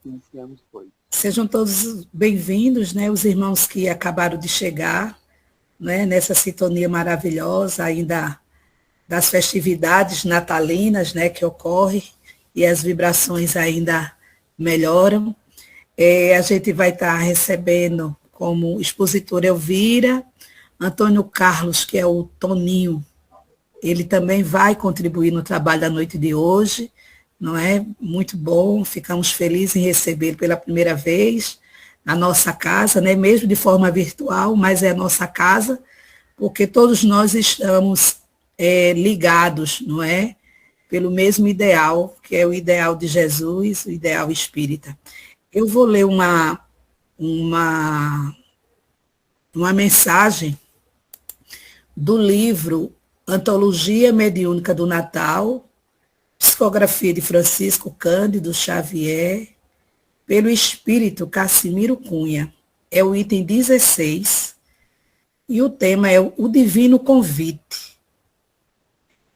Iniciamos, pois. Sejam todos bem-vindos, né, os irmãos que acabaram de chegar, né, nessa sintonia maravilhosa ainda das festividades natalinas, né, que ocorre e as vibrações ainda melhoram. A gente vai estar recebendo como expositor Elvira, Antônio Carlos, que é o Toninho, ele também vai contribuir no trabalho da noite de hoje, não é? Muito bom, ficamos felizes em recebê-lo pela primeira vez na nossa casa, né? Mesmo de forma virtual, mas é a nossa casa, porque todos nós estamos ligados, não é? Pelo mesmo ideal, que é o ideal de Jesus, o ideal espírita. Eu vou ler uma mensagem do livro Antologia Mediúnica do Natal, psicografia de Francisco Cândido Xavier, pelo espírito Cassimiro Cunha. É o item 16, e o tema é o Divino Convite.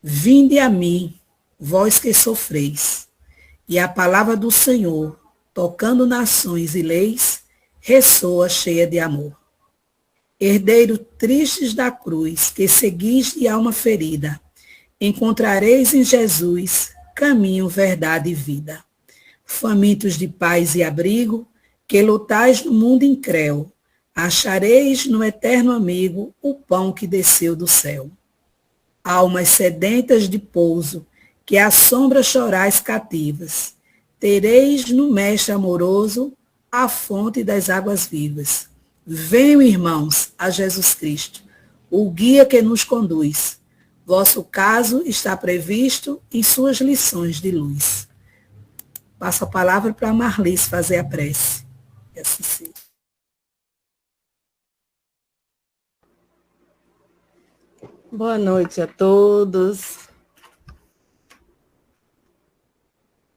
Vinde a mim, vós que sofreis, e a palavra do Senhor, tocando nações e leis, ressoa cheia de amor. Herdeiro tristes da cruz, que seguis de alma ferida, encontrareis em Jesus caminho, verdade e vida. Famintos de paz e abrigo, que lutais no mundo incréu, achareis no eterno amigo o pão que desceu do céu. Almas sedentas de pouso, que à sombra chorais cativas, tereis no Mestre amoroso a fonte das águas vivas. Venham, irmãos, a Jesus Cristo, o guia que nos conduz. Vosso caso está previsto em suas lições de luz. Passo a palavra para a Marlice fazer a prece. E assim seja. Boa noite a todos.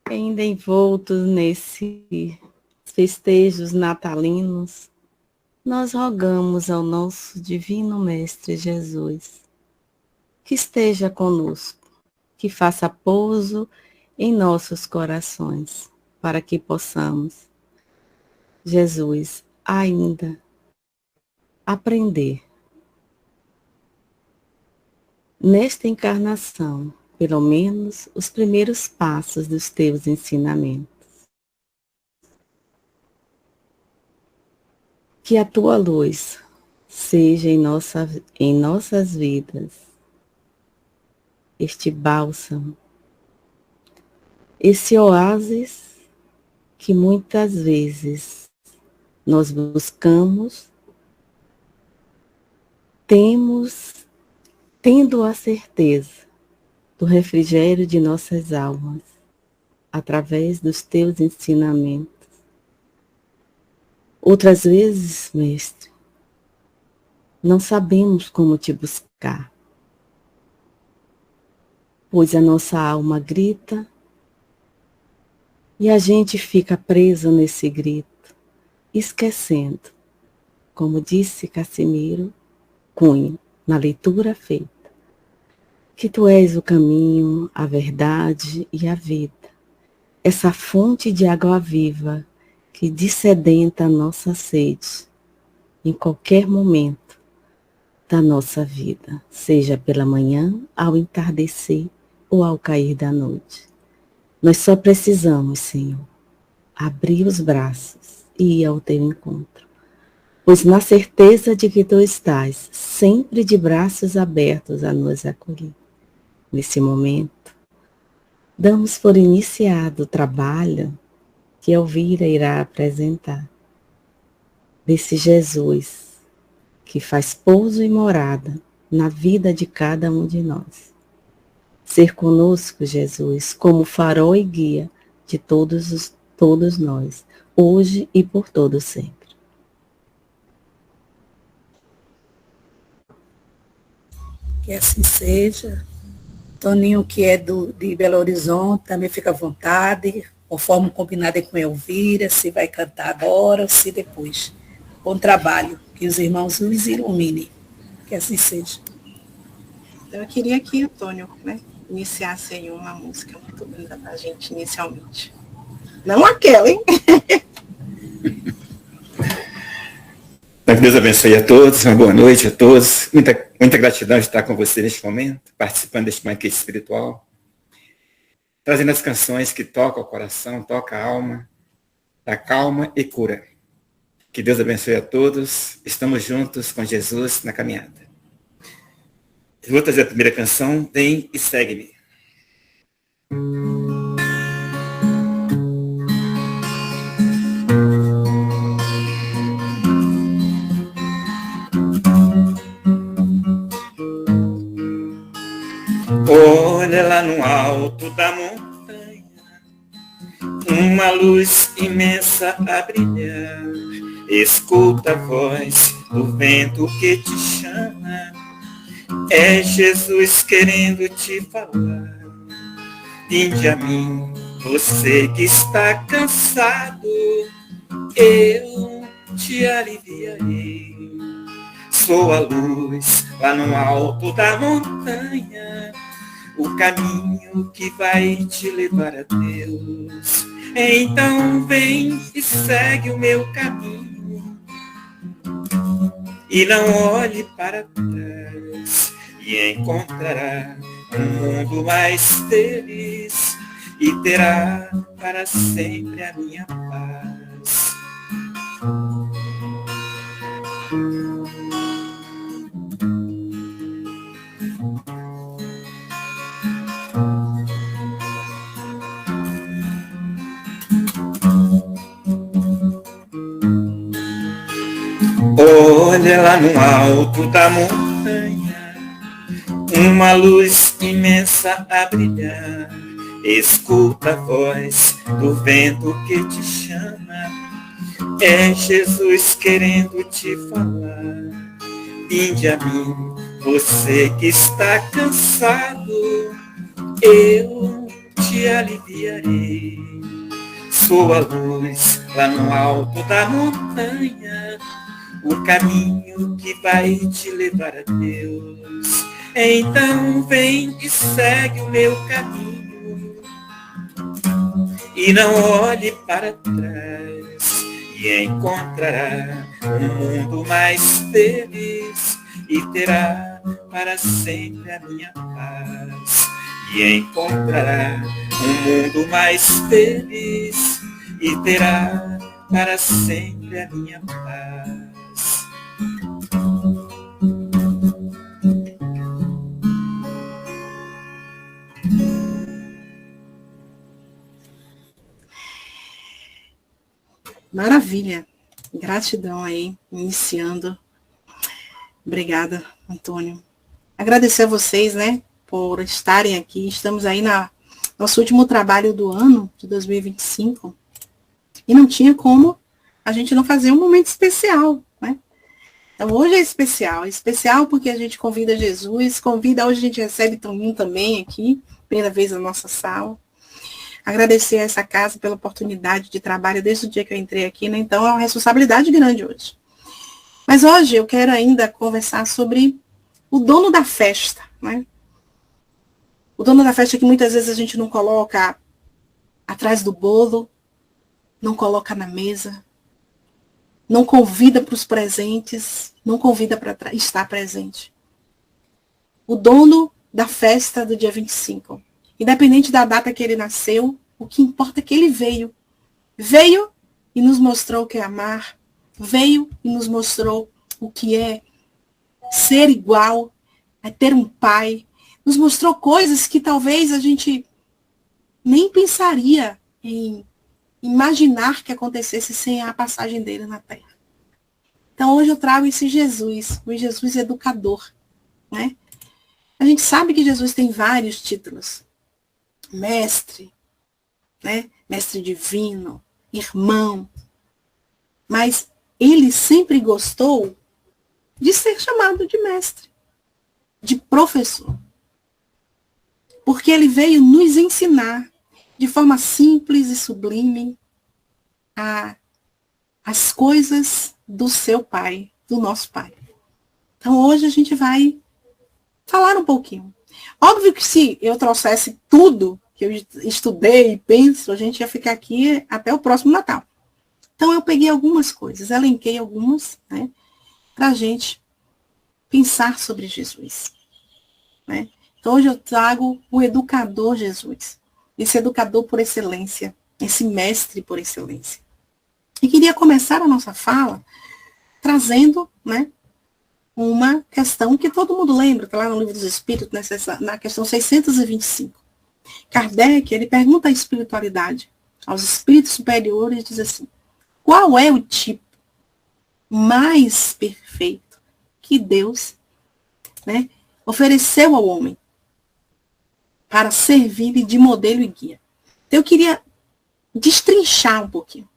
Ainda envoltos nesses festejos natalinos, nós rogamos ao nosso Divino Mestre Jesus que esteja conosco, que faça pouso em nossos corações, para que possamos, Jesus, ainda aprender nesta encarnação, pelo menos os primeiros passos dos teus ensinamentos. Que a tua luz seja em nossas vidas este bálsamo, esse oásis que muitas vezes nós buscamos, tendo a certeza do refrigério de nossas almas, através dos teus ensinamentos. Outras vezes, Mestre, não sabemos como te buscar, pois a nossa alma grita e a gente fica preso nesse grito, esquecendo, como disse Cassimiro Cunha, na leitura feita, que tu és o caminho, a verdade e a vida, essa fonte de água viva que dessedenta a nossa sede em qualquer momento da nossa vida, seja pela manhã, ao entardecer ou ao cair da noite. Nós só precisamos, Senhor, abrir os braços e ir ao teu encontro, pois na certeza de que tu estás sempre de braços abertos a nos acolher. Nesse momento, damos por iniciado o trabalho que Elvira irá apresentar, desse Jesus que faz pouso e morada na vida de cada um de nós. Ser conosco, Jesus, como farol e guia de todos nós, hoje e por todo sempre. Que assim seja. Toninho, que é de Belo Horizonte, também fica à vontade, conforme combinado com Elvira, se vai cantar agora ou se depois. Bom trabalho, que os irmãos nos iluminem. Que assim seja. Eu queria que o Antônio, iniciasse aí uma música muito linda para a gente inicialmente. Não aquela, hein? Então, que Deus abençoe a todos, uma boa noite a todos. Muita gratidão de estar com você neste momento, participando deste banquete espiritual, trazendo as canções que tocam o coração, tocam a alma, dá calma e cura. Que Deus abençoe a todos. Estamos juntos com Jesus na caminhada. Eu vou trazer a primeira canção, Vem e Segue-me. Olha lá no alto da montanha, uma luz imensa a brilhar. Escuta a voz do vento que te chama. É Jesus querendo te falar. Vinde a mim, você que está cansado, eu te aliviarei. Sou a luz lá no alto da montanha, o caminho que vai te levar a Deus. Então vem e segue o meu caminho, e não olhe para trás, e encontrará um mundo mais feliz, e terá para sempre a minha paz. Olha lá no alto da montanha, uma luz imensa a brilhar. Escuta a voz do vento que te chama. É Jesus querendo te falar. Vinde a mim, você que está cansado, eu te aliviarei. Sou a luz lá no alto da montanha, o caminho que vai te levar a Deus. Então vem e segue o meu caminho, e não olhe para trás, e encontrará um mundo mais feliz, e terá para sempre a minha paz. E encontrará um mundo mais feliz, e terá para sempre a minha paz. Maravilha. Gratidão aí, iniciando. Obrigada, Antônio. Agradecer a vocês, né, por estarem aqui. Estamos aí no nosso último trabalho do ano, de 2025. E não tinha como a gente não fazer um momento especial, né? Então, hoje é especial porque a gente convida Jesus, hoje a gente recebe Toninho também aqui, primeira vez na nossa sala. Agradecer a essa casa pela oportunidade de trabalho desde o dia que eu entrei aqui, né? Então, é uma responsabilidade grande hoje. Mas hoje eu quero ainda conversar sobre o dono da festa, né? O dono da festa que muitas vezes a gente não coloca atrás do bolo, não coloca na mesa, não convida para os presentes, não convida para estar presente. O dono da festa do dia 25. Independente da data que ele nasceu, o que importa é que ele veio. Veio e nos mostrou o que é amar. Veio e nos mostrou o que é ser igual, é ter um pai. Nos mostrou coisas que talvez a gente nem pensaria em imaginar que acontecesse sem a passagem dele na Terra. Então hoje eu trago esse Jesus, o Jesus educador, né? A gente sabe que Jesus tem vários títulos. Mestre, né? Mestre divino, irmão. Mas ele sempre gostou de ser chamado de mestre, de professor. Porque ele veio nos ensinar de forma simples e sublime as coisas do seu pai, do nosso pai. Então hoje a gente vai falar um pouquinho. Óbvio que se eu trouxesse tudo que que eu estudei e penso, a gente ia ficar aqui até o próximo Natal. Então eu peguei algumas coisas, elenquei algumas, né, para a gente pensar sobre Jesus. Né? Então hoje eu trago o educador Jesus, esse educador por excelência, esse mestre por excelência. E queria começar a nossa fala trazendo, né, uma questão que todo mundo lembra, que lá no Livro dos Espíritos, na questão 625. Kardec, ele pergunta à espiritualidade, aos espíritos superiores, e diz assim, qual é o tipo mais perfeito que Deus, né, ofereceu ao homem para servir de modelo e guia? Então eu queria destrinchar um pouquinho.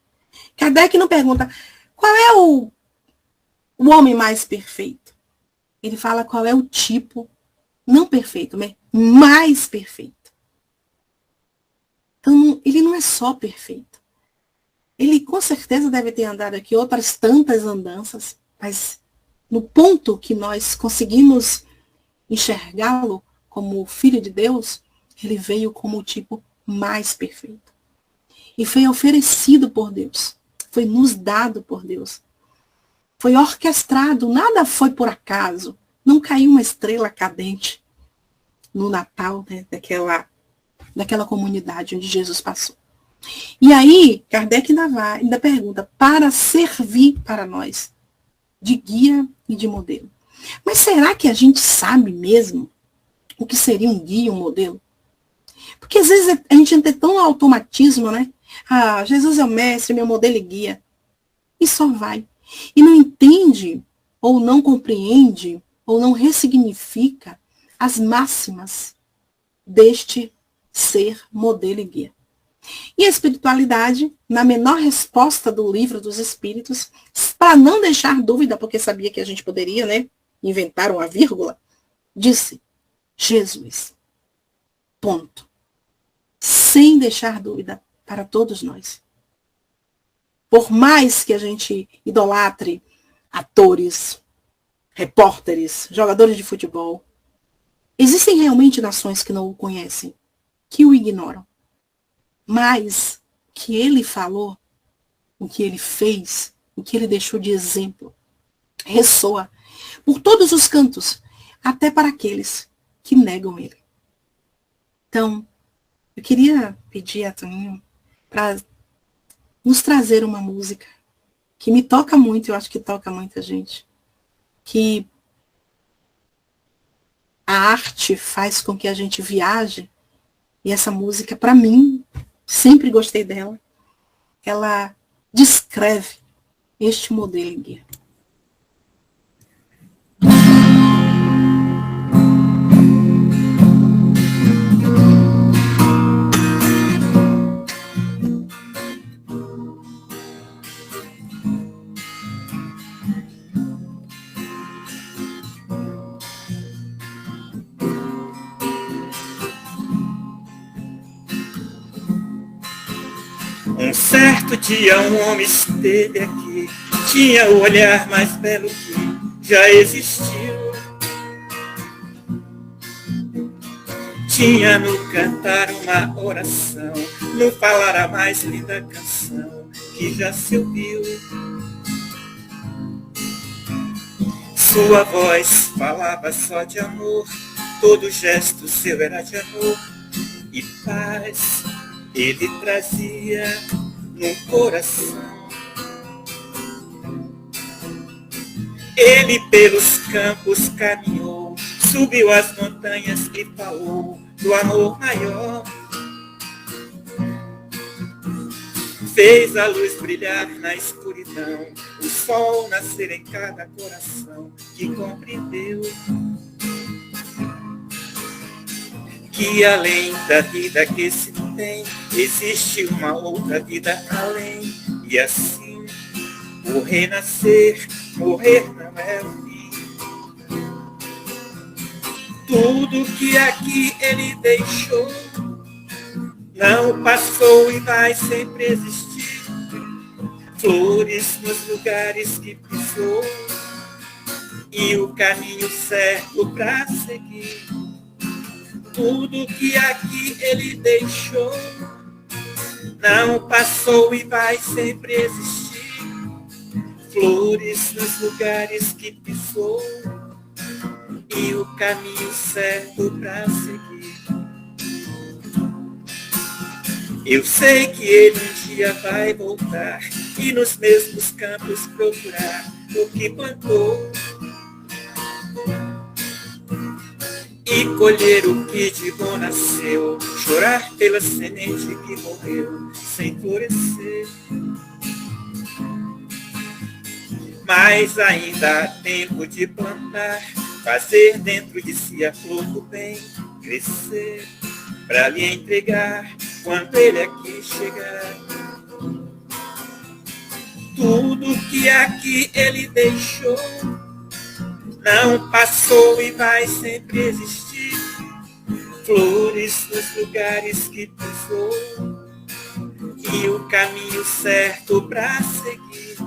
Kardec não pergunta qual é o homem mais perfeito. Ele fala qual é o tipo, não perfeito, mas mais perfeito. Então, ele não é só perfeito. Ele com certeza deve ter andado aqui outras tantas andanças, mas no ponto que nós conseguimos enxergá-lo como filho de Deus, ele veio como o tipo mais perfeito. E foi oferecido por Deus. Foi nos dado por Deus. Foi orquestrado, nada foi por acaso. Não caiu uma estrela cadente no Natal, né, daquela comunidade onde Jesus passou. E aí, Kardec ainda pergunta, para servir para nós, de guia e de modelo. Mas será que a gente sabe mesmo o que seria um guia e um modelo? Porque às vezes a gente entra tão no automatismo, né? Ah, Jesus é o mestre, meu modelo e guia. E só vai. E não entende, ou não compreende, ou não ressignifica as máximas deste ser, modelo e guia. E a espiritualidade, na menor resposta do Livro dos Espíritos, para não deixar dúvida, porque sabia que a gente poderia, né, inventar uma vírgula, disse, Jesus. Ponto. Sem deixar dúvida para todos nós. Por mais que a gente idolatre atores, repórteres, jogadores de futebol, existem realmente nações que não o conhecem, que o ignoram. Mas o que ele falou, o que ele fez, o que ele deixou de exemplo, ressoa por todos os cantos, até para aqueles que negam ele. Então, eu queria pedir a Toninho para nos trazer uma música que me toca muito, eu acho que toca muita gente, que a arte faz com que a gente viaje, e essa música, para mim, sempre gostei dela, ela descreve este modelo em guia. Um certo dia um homem esteve aqui, tinha o olhar mais belo que já existiu. Tinha no cantar uma oração, no falar a mais linda canção que já se ouviu. Sua voz falava só de amor, todo gesto seu era de amor e paz. Ele trazia no coração. Ele pelos campos caminhou, subiu as montanhas e falou do amor maior. Fez a luz brilhar na escuridão, o sol nascer em cada coração que compreendeu que além da vida que se tem, existe uma outra vida além. E assim, o renascer, morrer não é o fim. Tudo que aqui ele deixou não passou e vai sempre existir. Flores nos lugares que pisou e o caminho certo para seguir. Tudo que aqui ele deixou não passou e vai sempre existir. Flores nos lugares que pisou e o caminho certo para seguir. Eu sei que ele um dia vai voltar e nos mesmos campos procurar o que plantou e colher o que de bom nasceu, chorar pela semente que morreu sem florescer. Mas ainda há tempo de plantar, fazer dentro de si a flor do bem crescer, para lhe entregar quando ele aqui chegar. Tudo que aqui ele deixou não passou e vai sempre existir. Flores nos lugares que pisou e o caminho certo para seguir.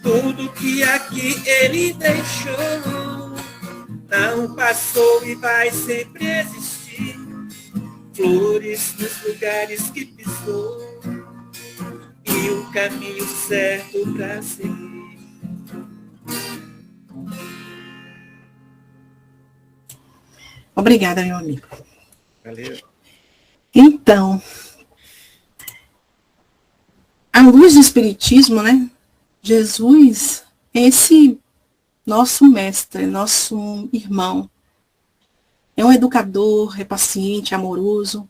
Tudo que aqui ele deixou não passou e vai sempre existir. Flores nos lugares que pisou e o caminho certo para seguir. Obrigada, meu amigo. Valeu. Então, à luz do Espiritismo, né? Jesus é esse nosso mestre, nosso irmão. É um educador, é paciente, amoroso.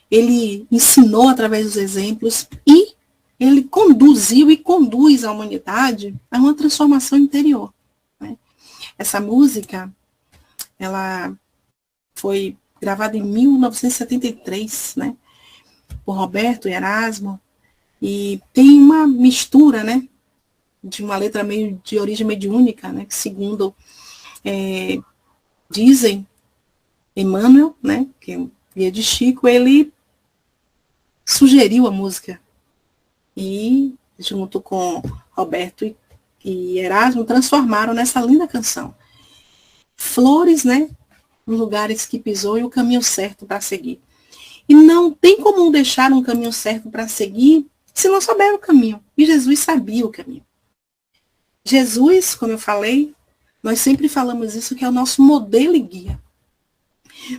Ele ensinou através dos exemplos e ele conduziu e conduz a humanidade a uma transformação interior, né? Essa música, ela foi gravada em 1973, né? Por Roberto e Erasmo. E tem uma mistura, né? De uma letra meio de origem mediúnica, né? Que segundo dizem Emmanuel, né? Que é guia de Chico, ele sugeriu a música. E junto com Roberto e Erasmo transformaram nessa linda canção. Flores, né? Nos lugares que pisou e o caminho certo para seguir. E não tem como deixar um caminho certo para seguir se não souber o caminho. E Jesus sabia o caminho. Jesus, como eu falei, nós sempre falamos isso, que é o nosso modelo e guia.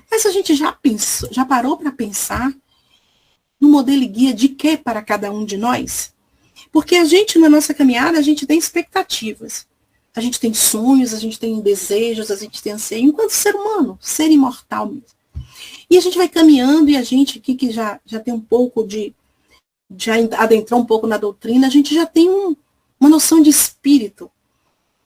Mas a gente já pensou, já parou para pensar no modelo e guia de quê para cada um de nós? Porque a gente, na nossa caminhada, a gente tem expectativas. A gente tem sonhos, a gente tem desejos, a gente tem anseio, enquanto ser humano, ser imortal mesmo. E a gente vai caminhando, e a gente aqui que já tem um pouco já adentrou um pouco na doutrina, a gente já tem uma noção de espírito,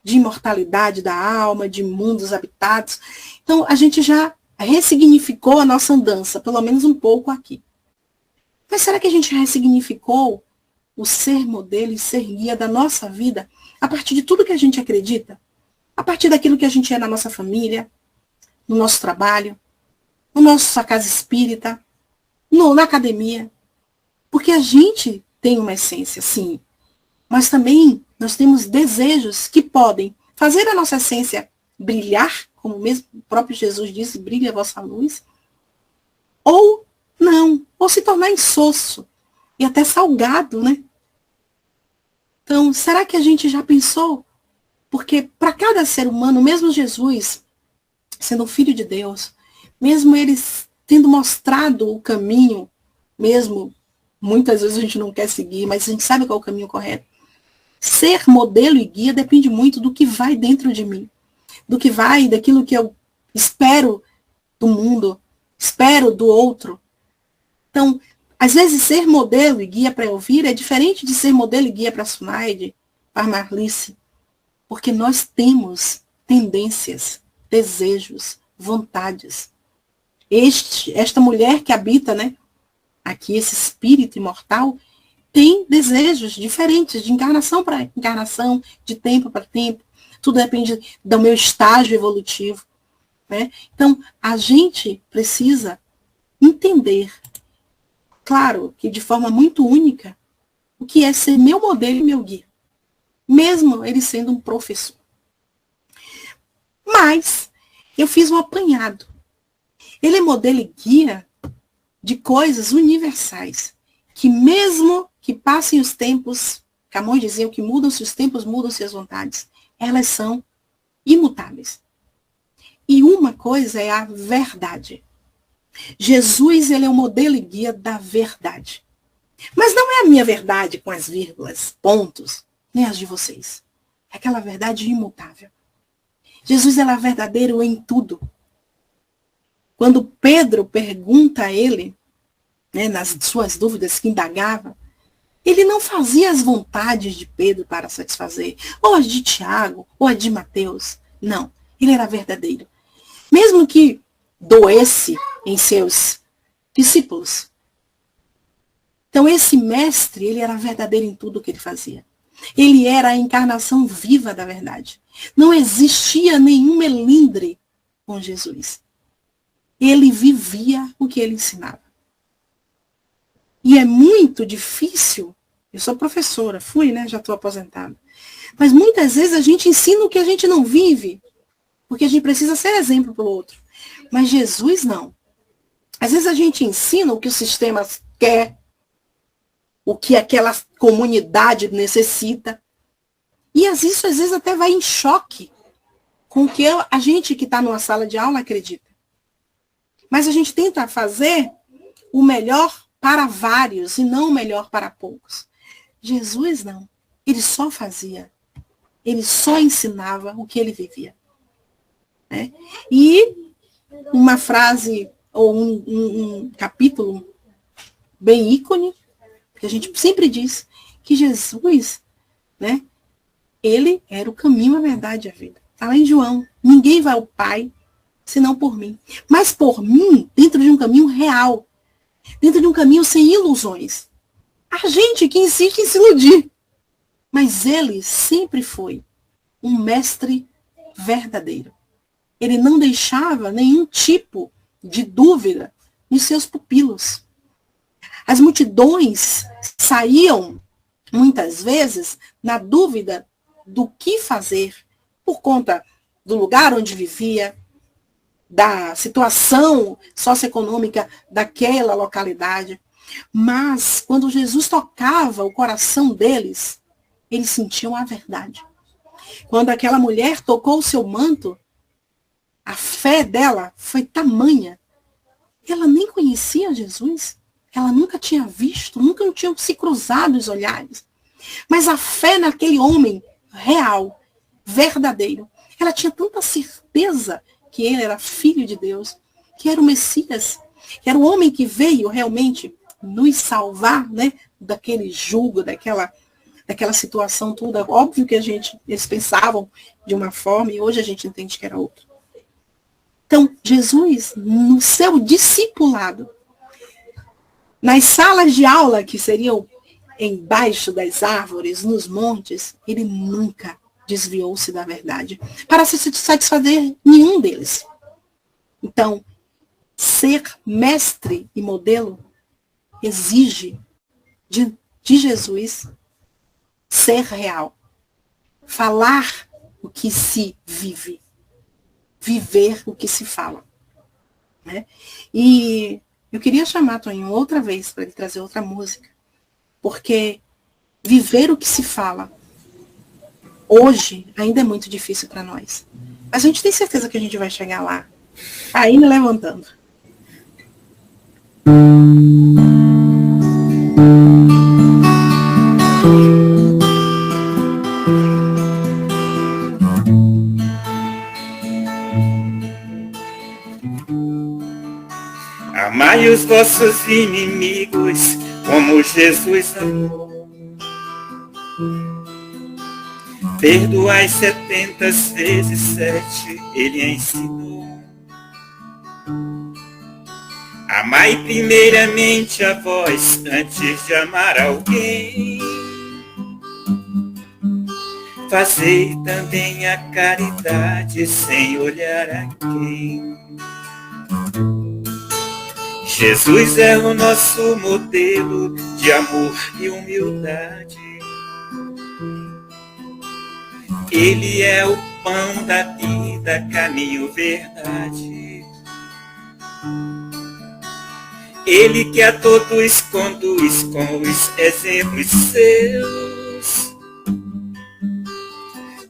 de imortalidade da alma, de mundos habitados. Então, a gente já ressignificou a nossa andança, pelo menos um pouco aqui. Mas será que a gente ressignificou o ser modelo e ser guia da nossa vida a partir de tudo que a gente acredita? A partir daquilo que a gente é na nossa família, no nosso trabalho, na nossa casa espírita, na academia. Porque a gente tem uma essência, sim, mas também nós temos desejos que podem fazer a nossa essência brilhar, como mesmo o próprio Jesus disse, brilha a vossa luz, ou não, ou se tornar insosso e até salgado, né? Então, será que a gente já pensou? Porque para cada ser humano, mesmo Jesus, sendo um filho de Deus, mesmo eles tendo mostrado o caminho, mesmo muitas vezes a gente não quer seguir, mas a gente sabe qual é o caminho correto. Ser modelo e guia depende muito do que vai dentro de mim, daquilo que eu espero do mundo, espero do outro. Então, às vezes ser modelo e guia para Elvira é diferente de ser modelo e guia para Sunaide, para Marlice, porque nós temos tendências, desejos, vontades. Esta mulher que habita, né, aqui, esse espírito imortal, tem desejos diferentes, de encarnação para encarnação, de tempo para tempo. Tudo depende do meu estágio evolutivo, né? Então, a gente precisa entender, claro, que de forma muito única, o que é ser meu modelo e meu guia, mesmo ele sendo um professor. Mas eu fiz um apanhado. Ele é modelo e guia de coisas universais, que mesmo que passem os tempos, Camões dizia que mudam-se os tempos, mudam-se as vontades, elas são imutáveis. E uma coisa é a verdade. Jesus, ele é o modelo e guia da verdade. Mas não é a minha verdade com as vírgulas, pontos, nem as de vocês. É aquela verdade imutável. Jesus, ele é verdadeiro em tudo. Quando Pedro pergunta a ele, né, nas suas dúvidas que indagava, ele não fazia as vontades de Pedro para satisfazer, ou as de Tiago, ou as de Mateus. Não, ele era verdadeiro. Mesmo que doesse em seus discípulos. Então esse mestre, ele era verdadeiro em tudo o que ele fazia. Ele era a encarnação viva da verdade. Não existia nenhum melindre com Jesus. Ele vivia o que ele ensinava. E é muito difícil, eu sou professora, fui, né, já estou aposentada. Mas muitas vezes a gente ensina o que a gente não vive, porque a gente precisa ser exemplo para o outro. Mas Jesus não. Às vezes a gente ensina o que o sistema quer, o que aquela comunidade necessita. E isso às vezes até vai em choque com o que a gente que está numa sala de aula acredita. Mas a gente tenta fazer o melhor para vários e não o melhor para poucos. Jesus não. Ele só fazia. Ele só ensinava o que ele vivia. Né? E uma frase ou um capítulo bem ícone, que a gente sempre diz que Jesus, né, ele era o caminho, a verdade e a vida. Está lá em João. Ninguém vai ao Pai senão por mim. Mas por mim, dentro de um caminho real. Dentro de um caminho sem ilusões. A gente que insiste em se iludir. Mas ele sempre foi um mestre verdadeiro. Ele não deixava nenhum tipo de dúvida nos seus pupilos. As multidões saíam, muitas vezes, na dúvida do que fazer, por conta do lugar onde vivia, da situação socioeconômica daquela localidade. Mas, quando Jesus tocava o coração deles, eles sentiam a verdade. Quando aquela mulher tocou o seu manto, a fé dela foi tamanha. Ela nem conhecia Jesus. Ela nunca tinha visto, nunca tinham se cruzado os olhares. Mas a fé naquele homem real, verdadeiro, ela tinha tanta certeza que ele era filho de Deus, que era o Messias, que era o homem que veio realmente nos salvar, né, daquele jugo, daquela situação toda. Óbvio que eles pensavam de uma forma e hoje a gente entende que era outra. Então, Jesus, no seu discipulado, nas salas de aula que seriam embaixo das árvores, nos montes, ele nunca desviou-se da verdade para se satisfazer nenhum deles. Então, ser mestre e modelo exige de Jesus ser real. Falar o que se vive. Viver o que se fala. Né? E eu queria chamar Toninho outra vez para ele trazer outra música. Porque viver o que se fala hoje ainda é muito difícil para nós. Mas a gente tem certeza que a gente vai chegar lá. Ainda levantando. Amai os vossos inimigos como Jesus amou. Perdoai 70 vezes 7, ele ensinou. Amai primeiramente a vós antes de amar alguém. Fazei também a caridade sem olhar a quem. Jesus é o nosso modelo de amor e humildade. Ele é o pão da vida, caminho, verdade. Ele que a todos conduz com os exemplos seus.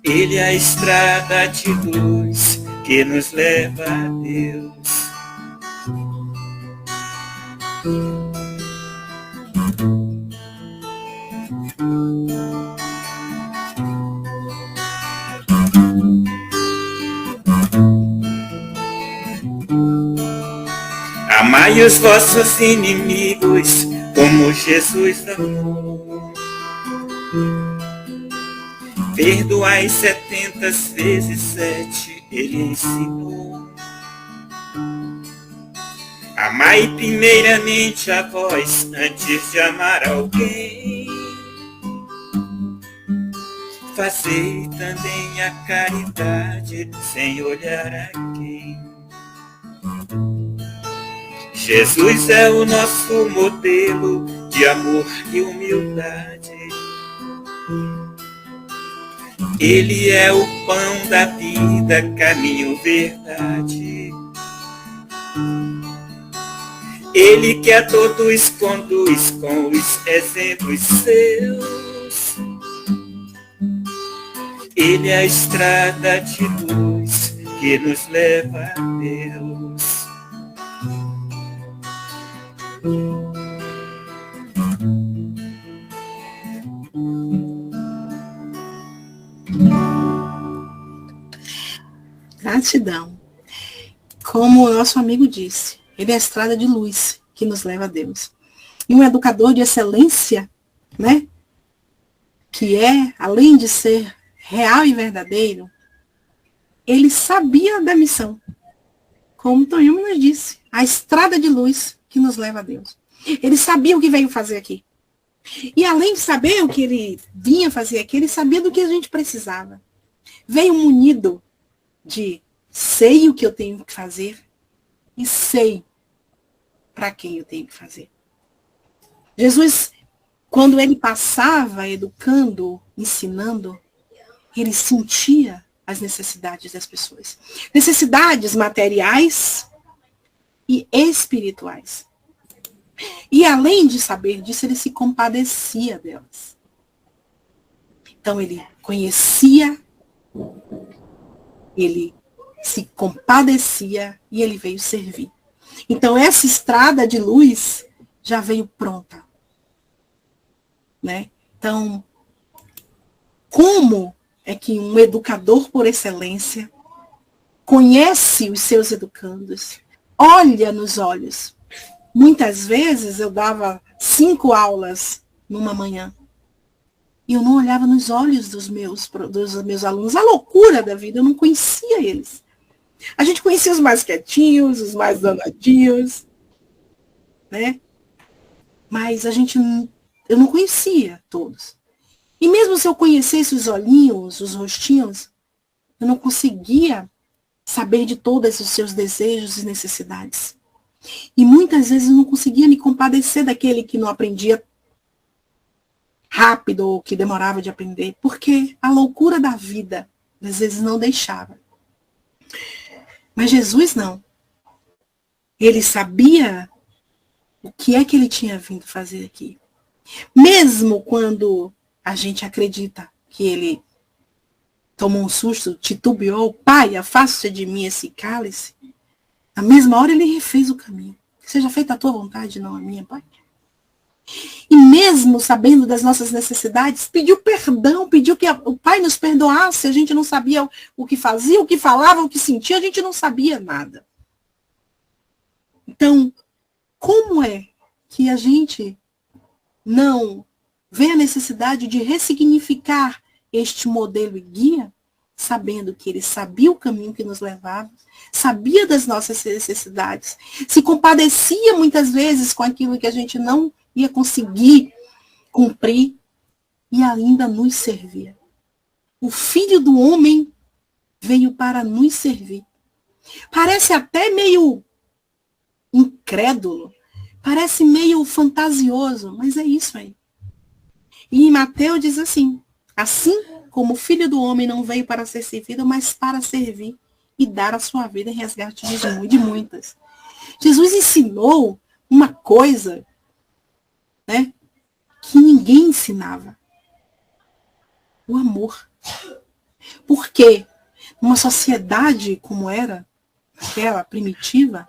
Ele é a estrada de luz que nos leva a Deus. Amai os vossos inimigos como Jesus amou. Perdoai 70 vezes 7, ele ensinou. Amai primeiramente a vós antes de amar alguém. Fazei também a caridade sem olhar a quem. Jesus é o nosso modelo de amor e humildade. Ele é o pão da vida, caminho, verdade. Ele que a todos conduz com os exemplos seus. Ele é a estrada de luz que nos leva a Deus. Gratidão. Como o nosso amigo disse, ele é a estrada de luz que nos leva a Deus. E um educador de excelência, né? Que é, além de ser real e verdadeiro, ele sabia da missão. Como Tonhumi nos disse, a estrada de luz que nos leva a Deus. Ele sabia o que veio fazer aqui. E além de saber o que ele vinha fazer aqui, ele sabia do que a gente precisava. Veio munido de sei o que eu tenho que fazer e sei para quem eu tenho que fazer. Jesus, quando ele passava educando, ensinando, ele sentia as necessidades das pessoas. Necessidades materiais e espirituais. E além de saber disso, ele se compadecia delas. Então ele conhecia, ele se compadecia e ele veio servir. Então essa estrada de luz já veio pronta. Né? Então, como é que um educador por excelência conhece os seus educandos, olha nos olhos? Muitas vezes eu dava 5 aulas numa manhã e eu não olhava nos olhos dos meus alunos. A loucura da vida, eu não conhecia eles. A gente conhecia os mais quietinhos, os mais danadinhos, né? Mas eu não conhecia todos. E mesmo se eu conhecesse os olhinhos, os rostinhos, eu não conseguia saber de todos os seus desejos e necessidades. E muitas vezes eu não conseguia me compadecer daquele que não aprendia rápido ou que demorava de aprender, porque a loucura da vida às vezes não deixava. Mas Jesus não. Ele sabia o que é que ele tinha vindo fazer aqui. Mesmo quando a gente acredita que ele tomou um susto, titubeou, Pai, afasta de mim esse cálice, na mesma hora ele refez o caminho. Que seja feita a tua vontade, não a minha, Pai. E mesmo sabendo das nossas necessidades, pediu perdão, pediu que o Pai nos perdoasse, a gente não sabia o que fazia, o que falava, o que sentia, a gente não sabia nada. Então, como é que a gente não vê a necessidade de ressignificar este modelo e guia, sabendo que ele sabia o caminho que nos levava, sabia das nossas necessidades, se compadecia muitas vezes com aquilo que a gente não ia conseguir cumprir e ainda nos servia. O Filho do Homem veio para nos servir. Parece até meio incrédulo, parece meio fantasioso, mas é isso aí. E em Mateus diz assim como o Filho do Homem não veio para ser servido, mas para servir e dar a sua vida em resgate de muitas. Jesus ensinou uma coisa, né, que ninguém ensinava. O amor. Por quê? Numa sociedade como era, aquela primitiva,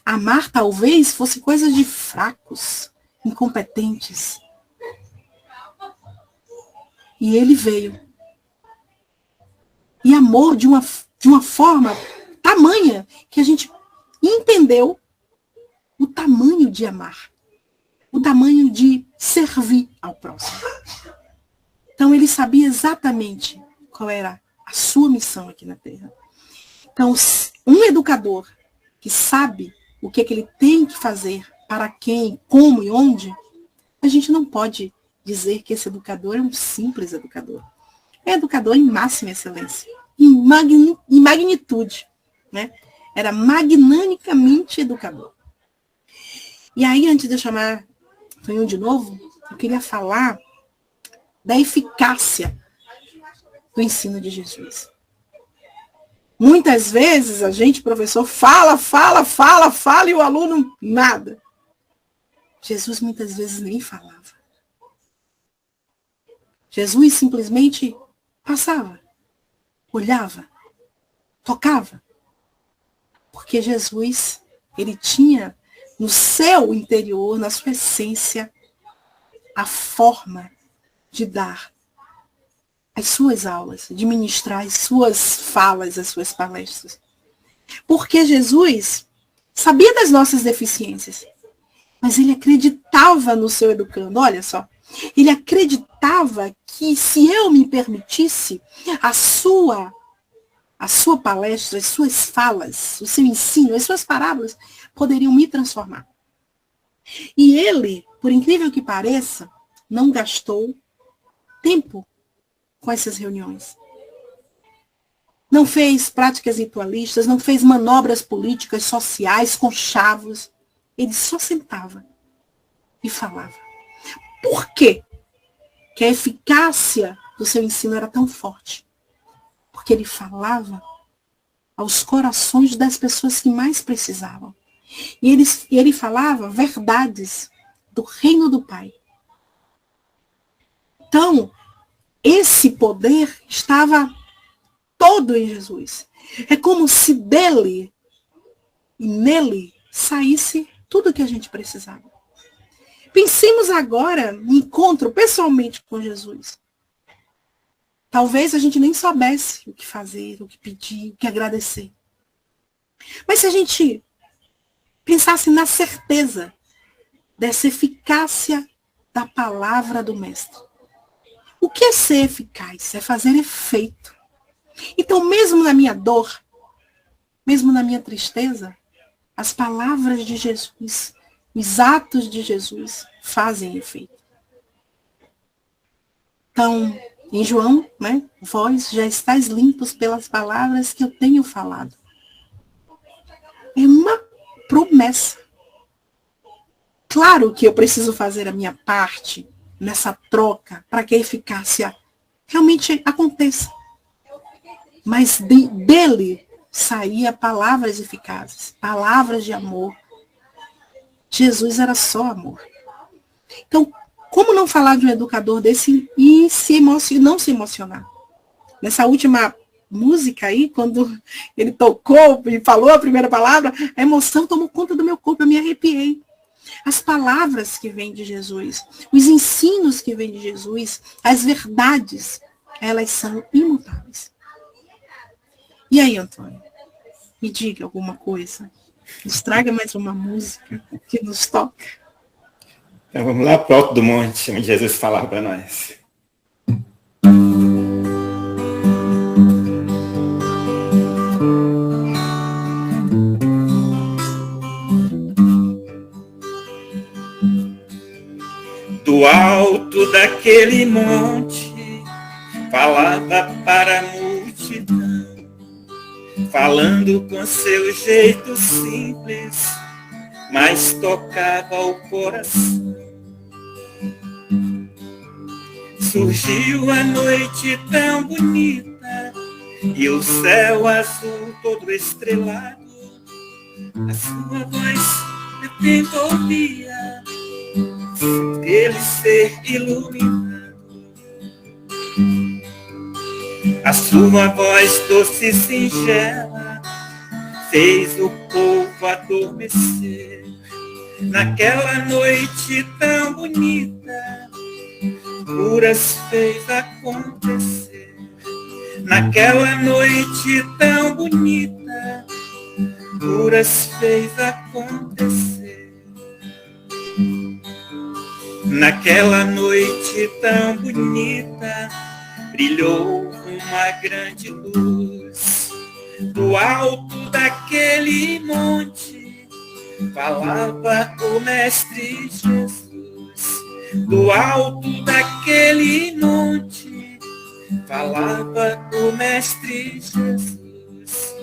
amar talvez fosse coisa de fracos, incompetentes. E ele veio. E amor de uma forma tamanha que a gente entendeu o tamanho de amar. O tamanho de servir ao próximo. Então ele sabia exatamente qual era a sua missão aqui na Terra. Então, um educador que sabe o que é que ele tem que fazer, para quem, como e onde, a gente não pode dizer que esse educador é um simples educador. É educador em máxima excelência, em magnitude, né? Era magnanicamente educador. E aí, antes de eu chamar Tonhão de novo, eu queria falar da eficácia do ensino de Jesus. Muitas vezes a gente, professor, fala e o aluno nada. Jesus muitas vezes nem falava. Jesus simplesmente passava, olhava, tocava. Porque Jesus, ele tinha no seu interior, na sua essência, a forma de dar as suas aulas, de ministrar as suas falas, as suas palestras. Porque Jesus sabia das nossas deficiências, mas ele acreditava no seu educando. Olha só, ele acreditava que se eu me permitisse, a sua palestra, as suas falas, o seu ensino, as suas parábolas poderiam me transformar. E ele, por incrível que pareça, não gastou tempo com essas reuniões. Não fez práticas ritualistas, não fez manobras políticas, sociais, conchavos. Ele só sentava e falava. Por quê? Que a eficácia do seu ensino era tão forte? Porque ele falava aos corações das pessoas que mais precisavam. E ele falava verdades do reino do Pai. Então, esse poder estava todo em Jesus. É como se dele e nele saísse tudo o que a gente precisava. Pensemos agora no encontro pessoalmente com Jesus. Talvez a gente nem soubesse o que fazer, o que pedir, o que agradecer. Mas se a gente pensasse na certeza dessa eficácia da palavra do Mestre. O que é ser eficaz? É fazer efeito. Então, mesmo na minha dor, mesmo na minha tristeza, as palavras de Jesus, os atos de Jesus fazem efeito. Então, em João, né, vós já estáis limpos pelas palavras que eu tenho falado. É uma promessa. Claro que eu preciso fazer a minha parte nessa troca para que a eficácia realmente aconteça. Mas dele saía palavras eficazes, palavras de amor. Jesus era só amor. Então, como não falar de um educador desse e não se emocionar? Nessa última música aí, quando ele tocou e falou a primeira palavra, a emoção tomou conta do meu corpo, eu me arrepiei. As palavras que vêm de Jesus, os ensinos que vêm de Jesus, as verdades, elas são imutáveis. E aí, Antônio? Me diga alguma coisa. Nos traga mais uma música que nos toca. Então vamos lá para o alto do monte, onde Jesus falava para nós. Do alto daquele monte, falava para a multidão, falando com seu jeito simples, mas tocava o coração. Surgiu a noite tão bonita, e o céu azul todo estrelado, a sua voz atento ouvia aquele ser iluminado. A sua voz doce e singela fez o povo adormecer. Naquela noite tão bonita, curas fez acontecer. Naquela noite tão bonita, curas fez acontecer. Naquela noite tão bonita, brilhou uma grande luz. Do alto daquele monte, falava o Mestre Jesus. Do alto daquele monte, falava o Mestre Jesus.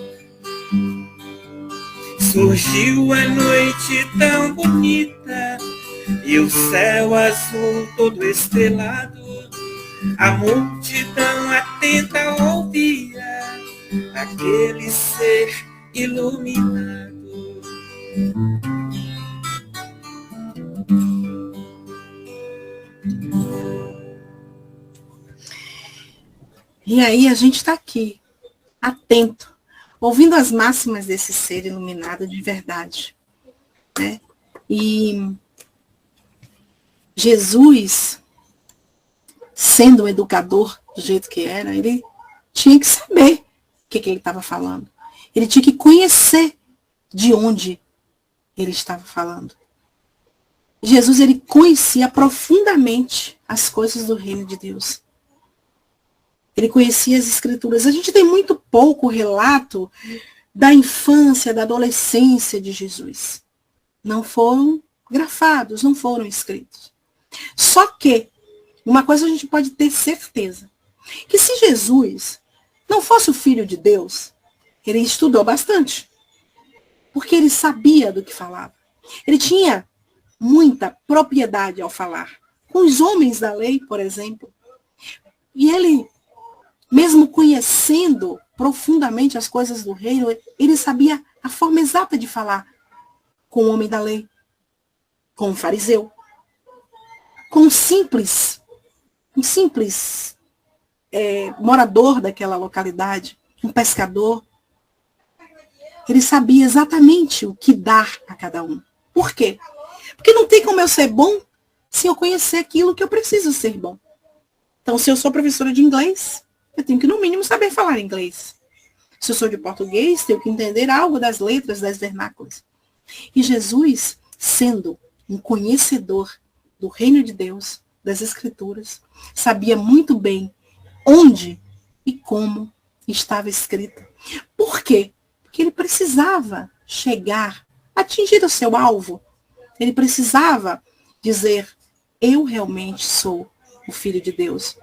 Surgiu a noite tão bonita e o céu azul todo estrelado. A multidão atenta ouvia aquele ser iluminado. E aí a gente está aqui, atento, ouvindo as máximas desse ser iluminado de verdade, né? E Jesus, sendo um educador do jeito que era, ele tinha que saber o que ele estava falando. Ele tinha que conhecer de onde ele estava falando. Jesus, ele conhecia profundamente as coisas do reino de Deus. Ele conhecia as escrituras. A gente tem muito pouco relato da infância, da adolescência de Jesus. Não foram grafados, não foram escritos. Só que, uma coisa a gente pode ter certeza, que se Jesus não fosse o Filho de Deus, ele estudou bastante. Porque ele sabia do que falava. Ele tinha muita propriedade ao falar. Com os homens da lei, por exemplo. E ele, mesmo conhecendo profundamente as coisas do reino, ele sabia a forma exata de falar com o homem da lei, com o fariseu, com um simples morador daquela localidade, um pescador. Ele sabia exatamente o que dar a cada um. Por quê? Porque não tem como eu ser bom se eu conhecer aquilo que eu preciso ser bom. Então, se eu sou professora de inglês, eu tenho que, no mínimo, saber falar inglês. Se eu sou de português, tenho que entender algo das letras, das vernáculas. E Jesus, sendo um conhecedor do reino de Deus, das Escrituras, sabia muito bem onde e como estava escrito. Por quê? Porque ele precisava chegar, atingir o seu alvo. Ele precisava dizer, eu realmente sou o Filho de Deus.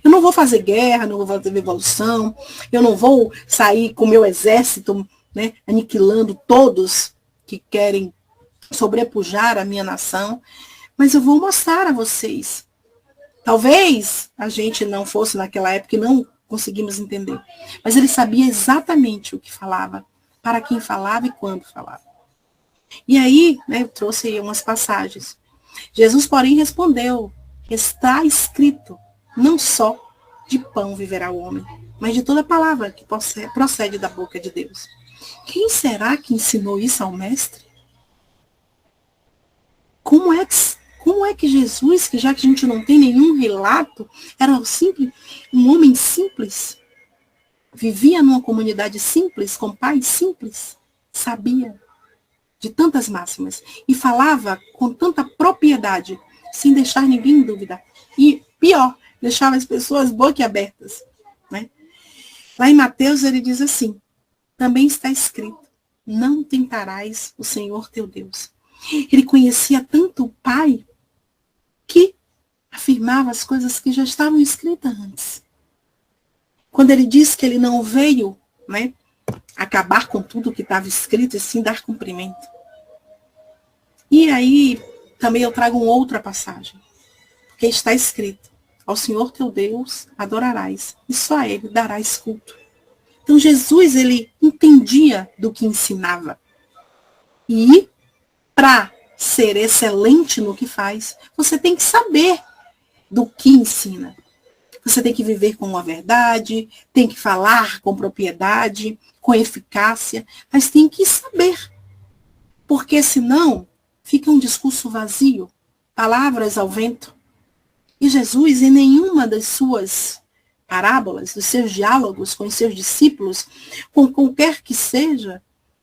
Eu não vou fazer guerra, não vou fazer revolução, eu não vou sair com o meu exército, né, aniquilando todos que querem sobrepujar a minha nação, mas eu vou mostrar a vocês. Talvez a gente não fosse naquela época e não conseguimos entender, mas ele sabia exatamente o que falava, para quem falava e quando falava. E aí, né, eu trouxe aí umas passagens. Jesus, porém, respondeu, está escrito, não só de pão viverá o homem, mas de toda palavra que procede da boca de Deus. Quem será que ensinou isso ao mestre? Como é que Jesus, que já que a gente não tem nenhum relato, era um homem simples, vivia numa comunidade simples, com pais simples, sabia de tantas máximas e falava com tanta propriedade, sem deixar ninguém em dúvida. E pior, deixava as pessoas boquiabertas, né? Lá em Mateus ele diz assim, também está escrito, não tentarás o Senhor teu Deus. Ele conhecia tanto o Pai que afirmava as coisas que já estavam escritas antes. Quando ele diz que ele não veio, né, acabar com tudo que estava escrito e sim dar cumprimento. E aí também eu trago uma outra passagem, porque está escrito, ao Senhor teu Deus adorarás, e só a Ele darás culto. Então Jesus, ele entendia do que ensinava. E para ser excelente no que faz, você tem que saber do que ensina. Você tem que viver com a verdade, tem que falar com propriedade, com eficácia, mas tem que saber. Porque senão fica um discurso vazio, palavras ao vento. E Jesus, em nenhuma das suas parábolas, dos seus diálogos com os seus discípulos, com qualquer que seja,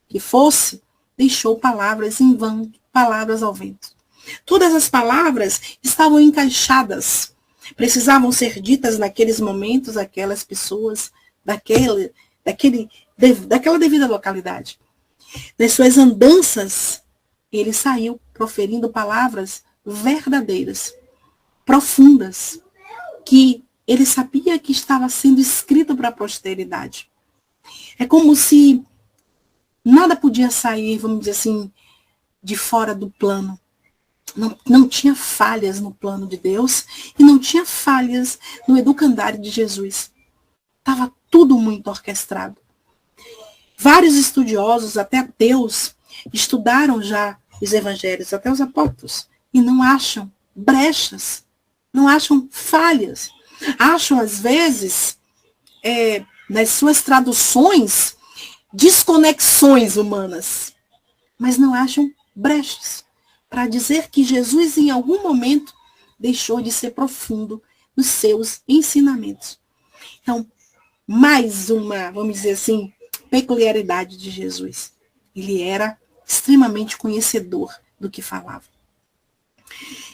que fosse, deixou palavras em vão, palavras ao vento. Todas as palavras estavam encaixadas, precisavam ser ditas naqueles momentos, aquelas pessoas, daquela devida localidade. Das suas andanças, ele saiu proferindo palavras verdadeiras, profundas, que ele sabia que estava sendo escrito para a posteridade. É como se nada podia sair, vamos dizer assim, de fora do plano. Não tinha falhas no plano de Deus e não tinha falhas no educandário de Jesus. Estava tudo muito orquestrado. Vários estudiosos, até ateus, estudaram já os evangelhos, até os apóstolos, e não acham brechas, não acham falhas. Acham, às vezes, nas suas traduções, desconexões humanas, mas não acham brechas para dizer que Jesus, em algum momento, deixou de ser profundo nos seus ensinamentos. Então, mais uma, vamos dizer assim, peculiaridade de Jesus. Ele era extremamente conhecedor do que falava.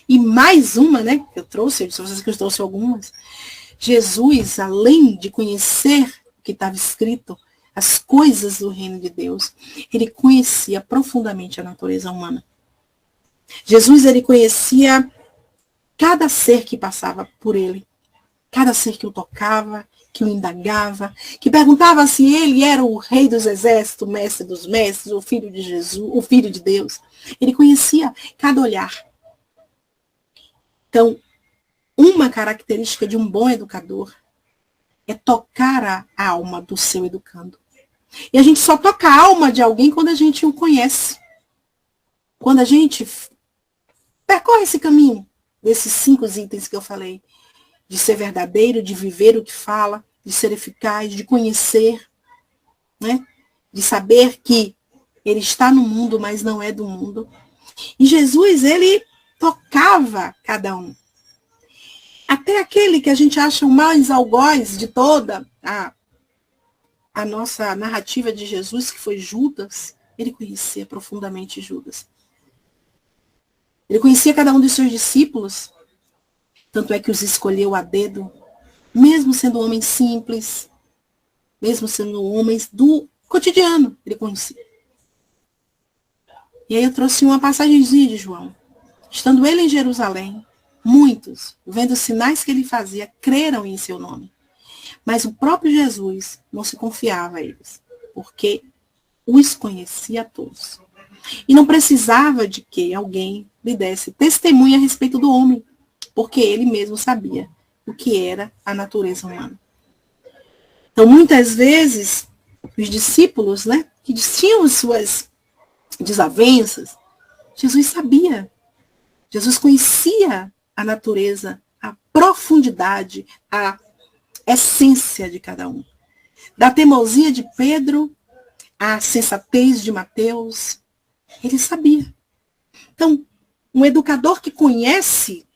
E mais uma, né, que eu trouxe, se vocês que eu trouxe algumas, Jesus, além de conhecer o que estava escrito, as coisas do reino de Deus, ele conhecia profundamente a natureza humana. Jesus, ele conhecia cada ser que passava por ele, cada ser que o tocava, que o indagava, que perguntava se ele era o rei dos exércitos, o mestre dos mestres, o filho de Jesus, o filho de Deus. Ele conhecia cada olhar. Então, uma característica de um bom educador é tocar a alma do seu educando. E a gente só toca a alma de alguém quando a gente o conhece. Quando a gente percorre esse caminho desses 5 itens que eu falei, de ser verdadeiro, de viver o que fala, de ser eficaz, de conhecer, né? De saber que ele está no mundo, mas não é do mundo. E Jesus, ele tocava cada um. Até aquele que a gente acha o mais algoz de toda a nossa narrativa de Jesus, que foi Judas, ele conhecia profundamente Judas. Ele conhecia cada um dos seus discípulos, tanto é que os escolheu a dedo, mesmo sendo homens simples, mesmo sendo homens do cotidiano, ele conhecia. E aí eu trouxe uma passagemzinha de João. Estando ele em Jerusalém, muitos, vendo os sinais que ele fazia, creram em seu nome. Mas o próprio Jesus não se confiava a eles, porque os conhecia a todos. E não precisava de que alguém lhe desse testemunha a respeito do homem, porque ele mesmo sabia o que era a natureza humana. Então, muitas vezes, os discípulos, né, que tinham suas desavenças, Jesus sabia. Jesus conhecia a natureza, a profundidade, a essência de cada um. Da teimosia de Pedro, à sensatez de Mateus, ele sabia. Então, um educador que conhece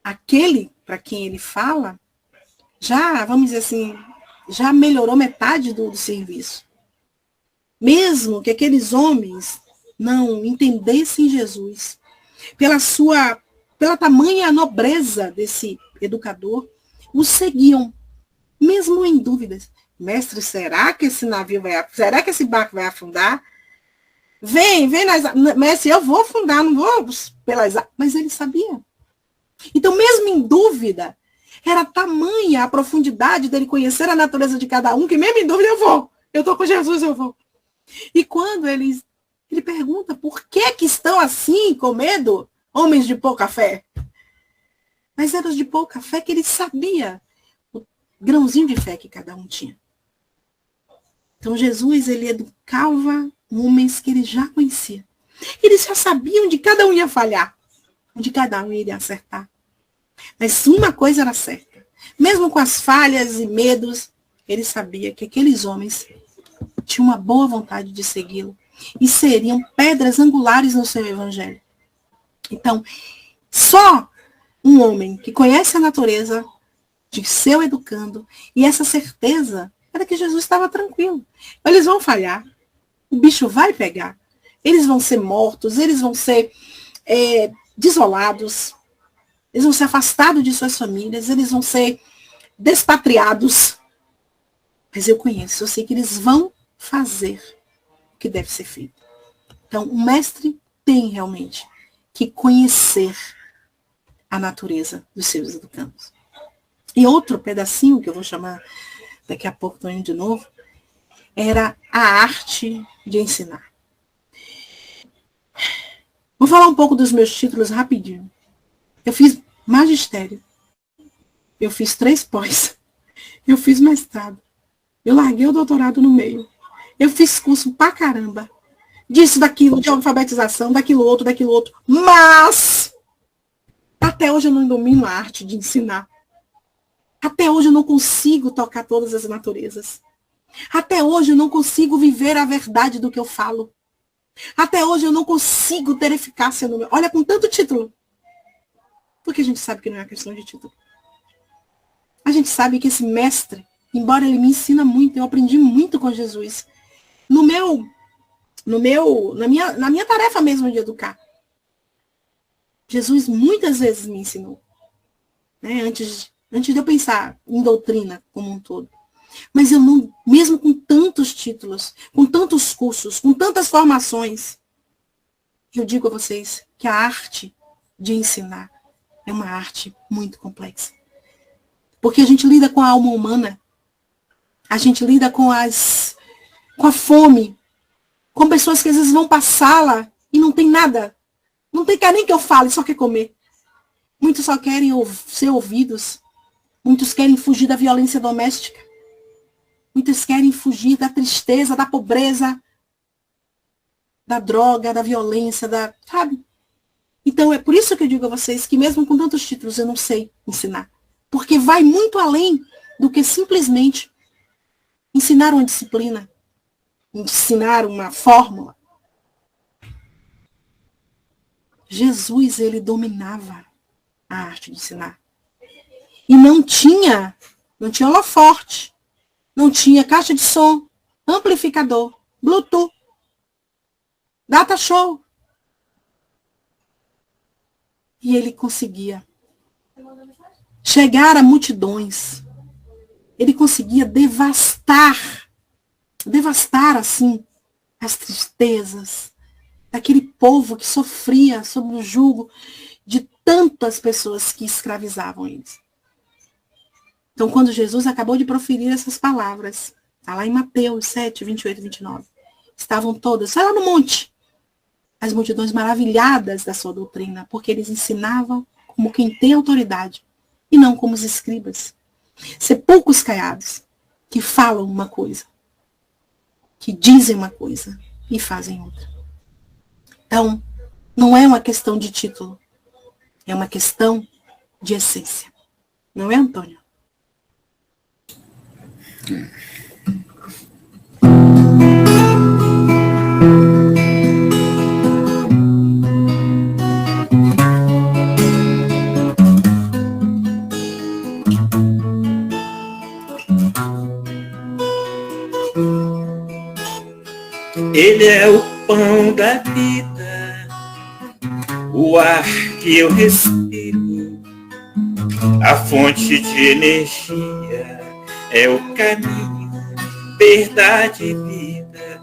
aquele para quem ele fala, já, vamos dizer assim, já melhorou metade do serviço. Mesmo que aqueles homens não entendessem Jesus, pela tamanha nobreza desse educador, o seguiam, mesmo em dúvidas. Mestre, será que esse será que esse barco vai afundar? Vem, mestre, eu vou afundar, não vou pelas águas. Mas ele sabia. Então, mesmo em dúvida, era tamanha a profundidade dele conhecer a natureza de cada um, que mesmo em dúvida eu estou com Jesus, eu vou. E quando ele pergunta, por que estão assim, com medo, homens de pouca fé? Mas eram de pouca fé que ele sabia o grãozinho de fé que cada um tinha. Então Jesus, ele educava homens que ele já conhecia. Eles já sabiam onde cada um ia falhar, onde cada um iria acertar. Mas uma coisa era certa. Mesmo com as falhas e medos, ele sabia que aqueles homens tinham uma boa vontade de segui-lo e seriam pedras angulares no seu evangelho. Então, só um homem que conhece a natureza de seu educando e essa certeza era que Jesus estava tranquilo. Eles vão falhar, o bicho vai pegar, eles vão ser mortos, eles vão ser desolados, eles vão ser afastados de suas famílias, eles vão ser despatriados. Mas eu conheço, eu sei que eles vão fazer o que deve ser feito. Então, o mestre tem realmente que conhecer a natureza dos seus educandos. E outro pedacinho, que eu vou chamar daqui a pouco, estou indo de novo, era a arte de ensinar. Vou falar um pouco dos meus títulos rapidinho. Eu fiz magistério. Eu fiz 3 pós. Eu fiz mestrado. Eu larguei o doutorado no meio. Eu fiz curso pra caramba. Disso, daquilo, de alfabetização, daquilo outro. Mas, até hoje eu não domino a arte de ensinar. Até hoje eu não consigo tocar todas as naturezas. Até hoje eu não consigo viver a verdade do que eu falo. Até hoje eu não consigo ter eficácia no meu... Olha, com tanto título. Porque a gente sabe que não é uma questão de título. A gente sabe que esse mestre, embora ele me ensina muito, eu aprendi muito com Jesus. Na minha tarefa mesmo de educar. Jesus muitas vezes me ensinou. Né? Antes de eu pensar em doutrina como um todo. Mas eu não, mesmo com tantos títulos, com tantos cursos, com tantas formações, eu digo a vocês que a arte de ensinar é uma arte muito complexa. Porque a gente lida com a alma humana, a gente lida com a fome, com pessoas que às vezes vão passá-la e não tem nada. Não quer nem que eu fale, só quer comer. Muitos só querem ser ouvidos. Muitos querem fugir da violência doméstica. Muitos querem fugir da tristeza, da pobreza, da droga, da violência, sabe? Então é por isso que eu digo a vocês que mesmo com tantos títulos eu não sei ensinar. Porque vai muito além do que simplesmente ensinar uma disciplina, ensinar uma fórmula. Jesus, ele dominava a arte de ensinar. E não tinha holoforte. Não tinha caixa de som, amplificador, Bluetooth, data show. E ele conseguia chegar a multidões. Ele conseguia devastar assim as tristezas daquele povo que sofria sob o jugo de tantas pessoas que escravizavam eles. Então, quando Jesus acabou de proferir essas palavras, está lá em Mateus 7, 28 e 29, estavam todas, lá no monte, as multidões maravilhadas da sua doutrina, porque eles ensinavam como quem tem autoridade, e não como os escribas. Sepulcros caiados, que falam uma coisa, que dizem uma coisa e fazem outra. Então, não é uma questão de título, é uma questão de essência. Não é, Antônio? Ele é o pão da vida, o ar que eu respiro, a fonte de energia, é o caminho, verdade e vida,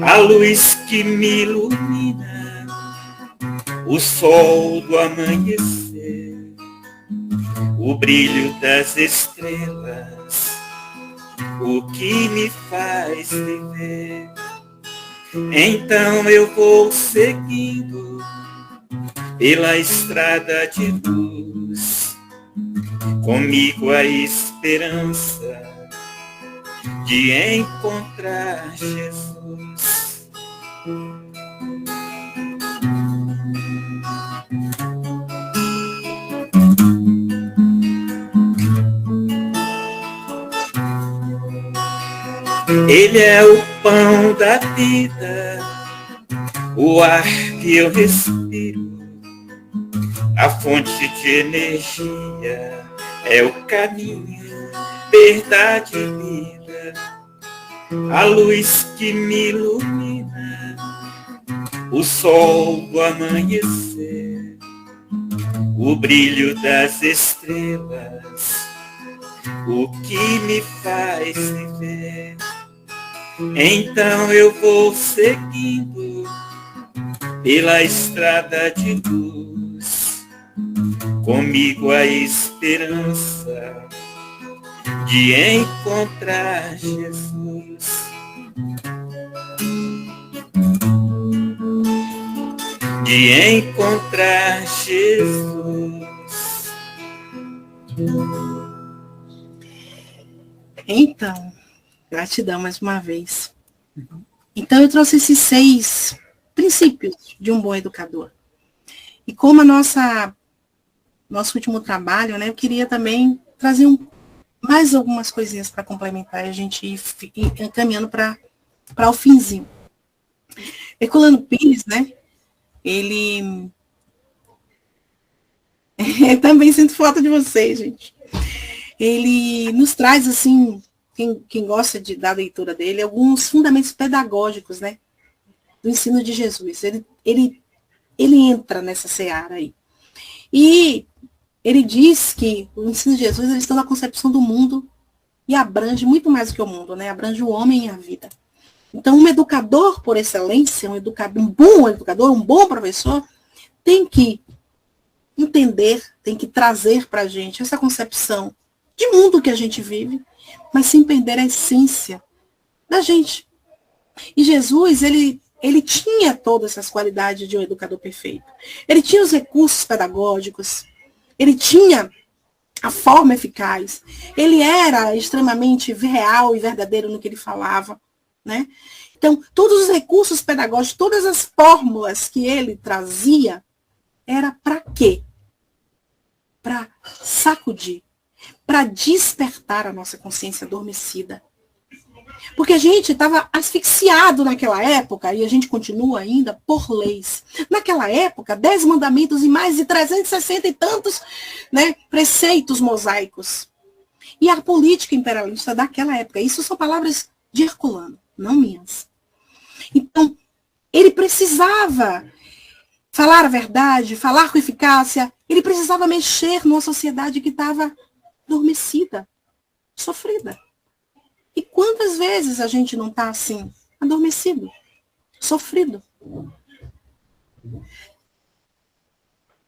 a luz que me ilumina, o sol do amanhecer, o brilho das estrelas, o que me faz viver. Então eu vou seguindo pela estrada de luz, comigo a esperança de encontrar Jesus. Ele é o pão da vida, o ar que eu respiro, a fonte de energia, é o caminho, verdade e vida, a luz que me ilumina, o sol do amanhecer, o brilho das estrelas, o que me faz viver. Então eu vou seguindo pela estrada de luz, comigo a esperança de encontrar Jesus. De encontrar Jesus. Então, gratidão mais uma vez. Então, eu trouxe esses 6 princípios de um bom educador. E como nosso último trabalho, né, eu queria também trazer mais algumas coisinhas para complementar e a gente ir encaminhando para o finzinho. Herculano Pires, né, ele... Eu também sinto falta de vocês, gente. Ele nos traz, assim, quem gosta da leitura dele, alguns fundamentos pedagógicos, né, do ensino de Jesus. Ele entra nessa seara aí. E ele diz que o ensino de Jesus, eles estão na concepção do mundo e abrange muito mais do que o mundo, né, abrange o homem e a vida. Então, um educador por excelência, um bom educador, um bom professor, tem que entender, tem que trazer para a gente essa concepção de mundo que a gente vive, mas sem perder a essência da gente. E Jesus, ele tinha todas essas qualidades de um educador perfeito. Ele tinha os recursos pedagógicos, ele tinha a forma eficaz, ele era extremamente real e verdadeiro no que ele falava, né? Então, todos os recursos pedagógicos, todas as fórmulas que ele trazia, era para quê? Para sacudir, para despertar a nossa consciência adormecida. Porque a gente estava asfixiado naquela época, e a gente continua ainda, por leis. Naquela época, 10 mandamentos e mais de 360 e tantos, né, preceitos mosaicos. E a política imperialista daquela época, isso são palavras de Herculano, não minhas. Então, ele precisava falar a verdade, falar com eficácia, ele precisava mexer numa sociedade que estava adormecida, sofrida. E quantas vezes a gente não está assim, adormecido, sofrido?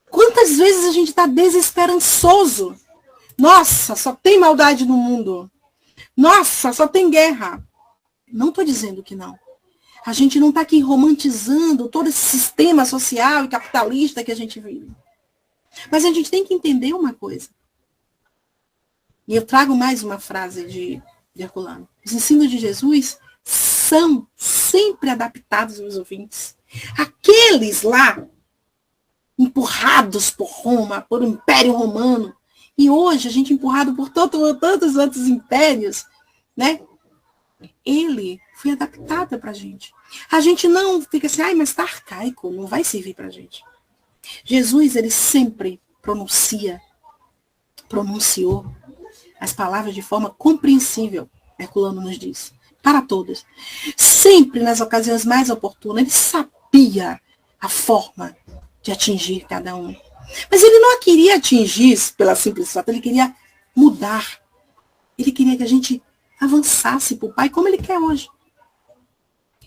Quantas vezes a gente está desesperançoso? Nossa, só tem maldade no mundo. Nossa, só tem guerra. Não estou dizendo que não. A gente não está aqui romantizando todo esse sistema social e capitalista que a gente vive. Mas a gente tem que entender uma coisa. E eu trago mais uma frase de Herculano. Os ensinos de Jesus são sempre adaptados aos ouvintes. Aqueles lá, empurrados por Roma, por um Império Romano, e hoje a gente empurrado por tantos outros impérios, né? Ele foi adaptado para a gente. A gente não fica assim, ai, mas está arcaico, não vai servir para a gente. Jesus, ele sempre pronunciou as palavras de forma compreensível, Herculano nos diz, para todos. Sempre nas ocasiões mais oportunas, ele sabia a forma de atingir cada um. Mas ele não queria atingir pela simples fato, ele queria mudar. Ele queria que a gente avançasse para o Pai como ele quer hoje.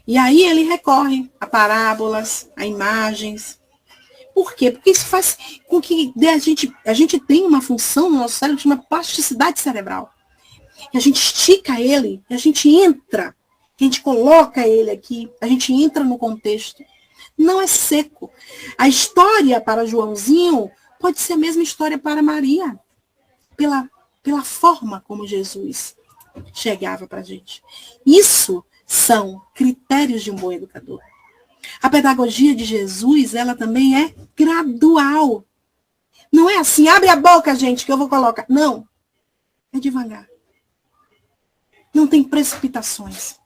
E aí ele recorre a parábolas, a imagens. Por quê? Porque isso faz com que a gente tenha uma função no nosso cérebro que chama plasticidade cerebral. E a gente estica ele, a gente entra, a gente coloca ele aqui, a gente entra no contexto. Não é seco. A história para Joãozinho pode ser a mesma história para Maria, pela forma como Jesus chegava para a gente. Isso são critérios de um bom educador. A pedagogia de Jesus, ela também é gradual. Não é assim, abre a boca, gente, que eu vou colocar. Não. É devagar. Não tem precipitações.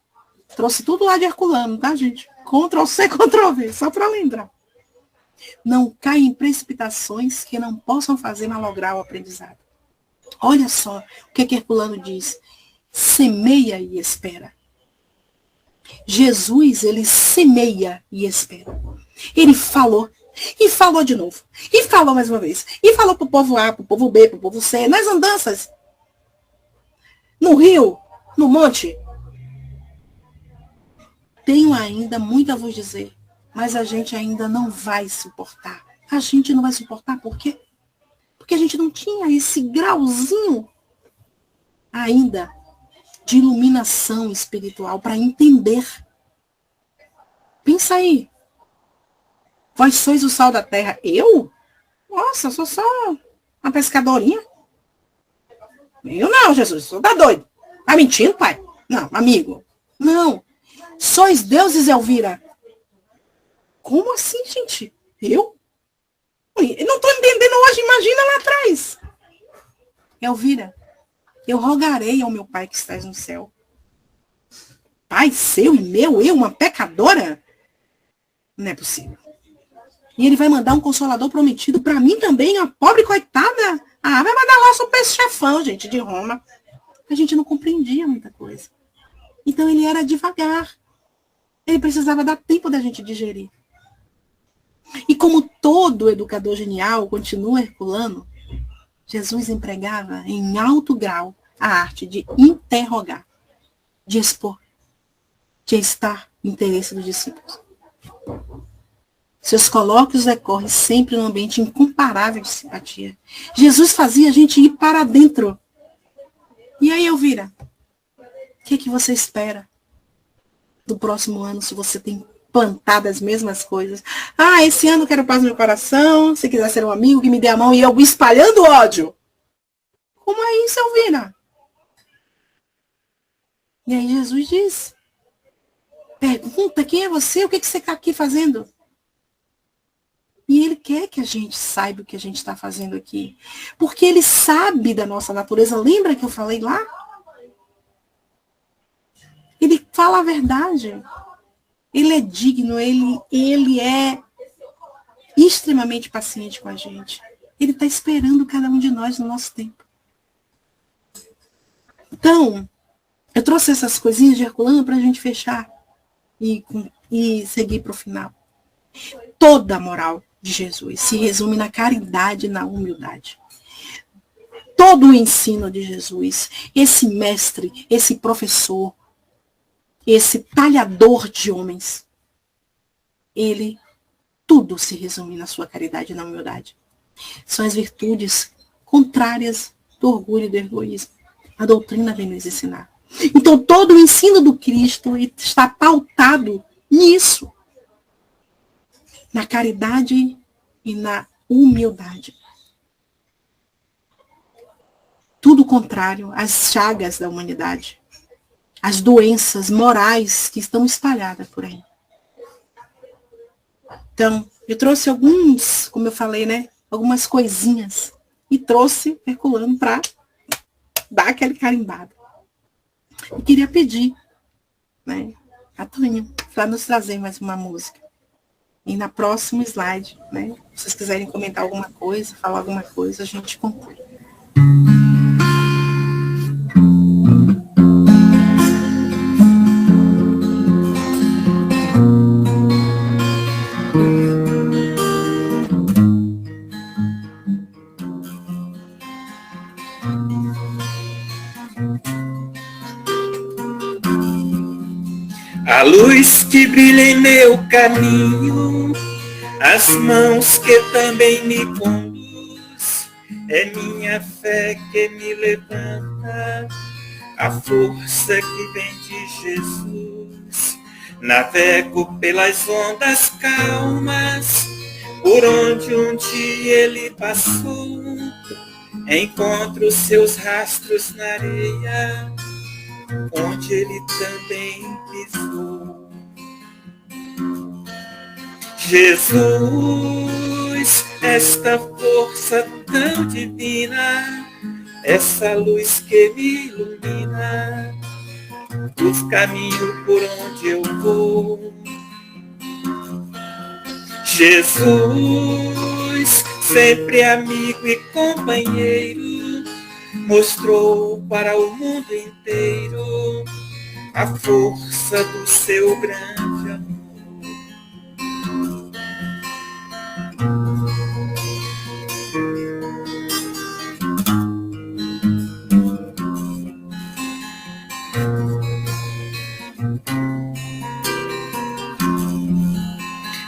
Trouxe tudo lá de Herculano, tá, gente? Ctrl+C, Ctrl+V, só para lembrar. Não cai em precipitações que não possam fazer malograr o aprendizado. Olha só o que Herculano diz. Semeia e espera. Jesus, ele semeia e espera. Ele falou, e falou de novo, e falou mais uma vez, e falou para o povo A, para o povo B, para o povo C, nas andanças, no rio, no monte. Tenho ainda muito a vos dizer, mas a gente ainda não vai suportar. A gente não vai suportar por quê? Porque a gente não tinha esse grauzinho ainda de iluminação espiritual para entender. Pensa aí. Vós sois o sal da terra. Eu? Nossa, eu sou só uma pescadorinha. Eu não, Jesus, você tá doido. Tá mentindo, pai? Não, amigo. Não. Sois deuses, Elvira. Como assim, gente? Eu? Eu não tô entendendo hoje, imagina lá atrás. Elvira, eu rogarei ao meu Pai que estás no céu. Pai seu e meu, eu, uma pecadora? Não é possível. E ele vai mandar um consolador prometido para mim também, a pobre coitada. Ah, vai mandar lá o peixe chefão, gente, de Roma. A gente não compreendia muita coisa. Então ele era devagar. Ele precisava dar tempo da gente digerir. E como todo educador genial, continua Herculano, Jesus empregava em alto grau a arte de interrogar, de expor, de estar no interesse dos discípulos. Seus colóquios decorrem sempre num ambiente incomparável de simpatia. Jesus fazia a gente ir para dentro. E aí, Elvira, o que você espera do próximo ano se você tem plantado as mesmas coisas? Ah, esse ano eu quero paz no meu coração. Se quiser ser um amigo, que me dê a mão e eu espalhando ódio. Como é isso, Elvira? E aí Jesus diz, pergunta, quem é você? O que você está aqui fazendo? E ele quer que a gente saiba o que a gente está fazendo aqui. Porque ele sabe da nossa natureza. Lembra que eu falei lá? Ele fala a verdade. Ele é digno, ele é extremamente paciente com a gente. Ele está esperando cada um de nós no nosso tempo. Então, eu trouxe essas coisinhas de Herculano para a gente fechar e seguir para o final. Toda a moral de Jesus se resume na caridade e na humildade. Todo o ensino de Jesus, esse mestre, esse professor, esse talhador de homens, ele, tudo se resume na sua caridade e na humildade. São as virtudes contrárias do orgulho e do egoísmo. A doutrina vem nos ensinar. Então, todo o ensino do Cristo está pautado nisso. Na caridade e na humildade. Tudo contrário às chagas da humanidade. As doenças morais que estão espalhadas por aí. Então, eu trouxe alguns, como eu falei, né? Algumas coisinhas. E trouxe Herculano para dar aquele carimbado. Eu queria pedir, né, a Toninha para nos trazer mais uma música. E na próxima slide, né, se vocês quiserem comentar alguma coisa, falar alguma coisa, a gente conclui. A luz que brilha em meu caminho, as mãos que também me conduz, é minha fé que me levanta, a força que vem de Jesus. Navego pelas ondas calmas, por onde um dia ele passou, encontro seus rastros na areia, onde ele também pisou. Jesus, esta força tão divina, essa luz que me ilumina, dos caminhos por onde eu vou. Jesus, sempre amigo e companheiro, mostrou para o mundo inteiro a força do seu grande amor.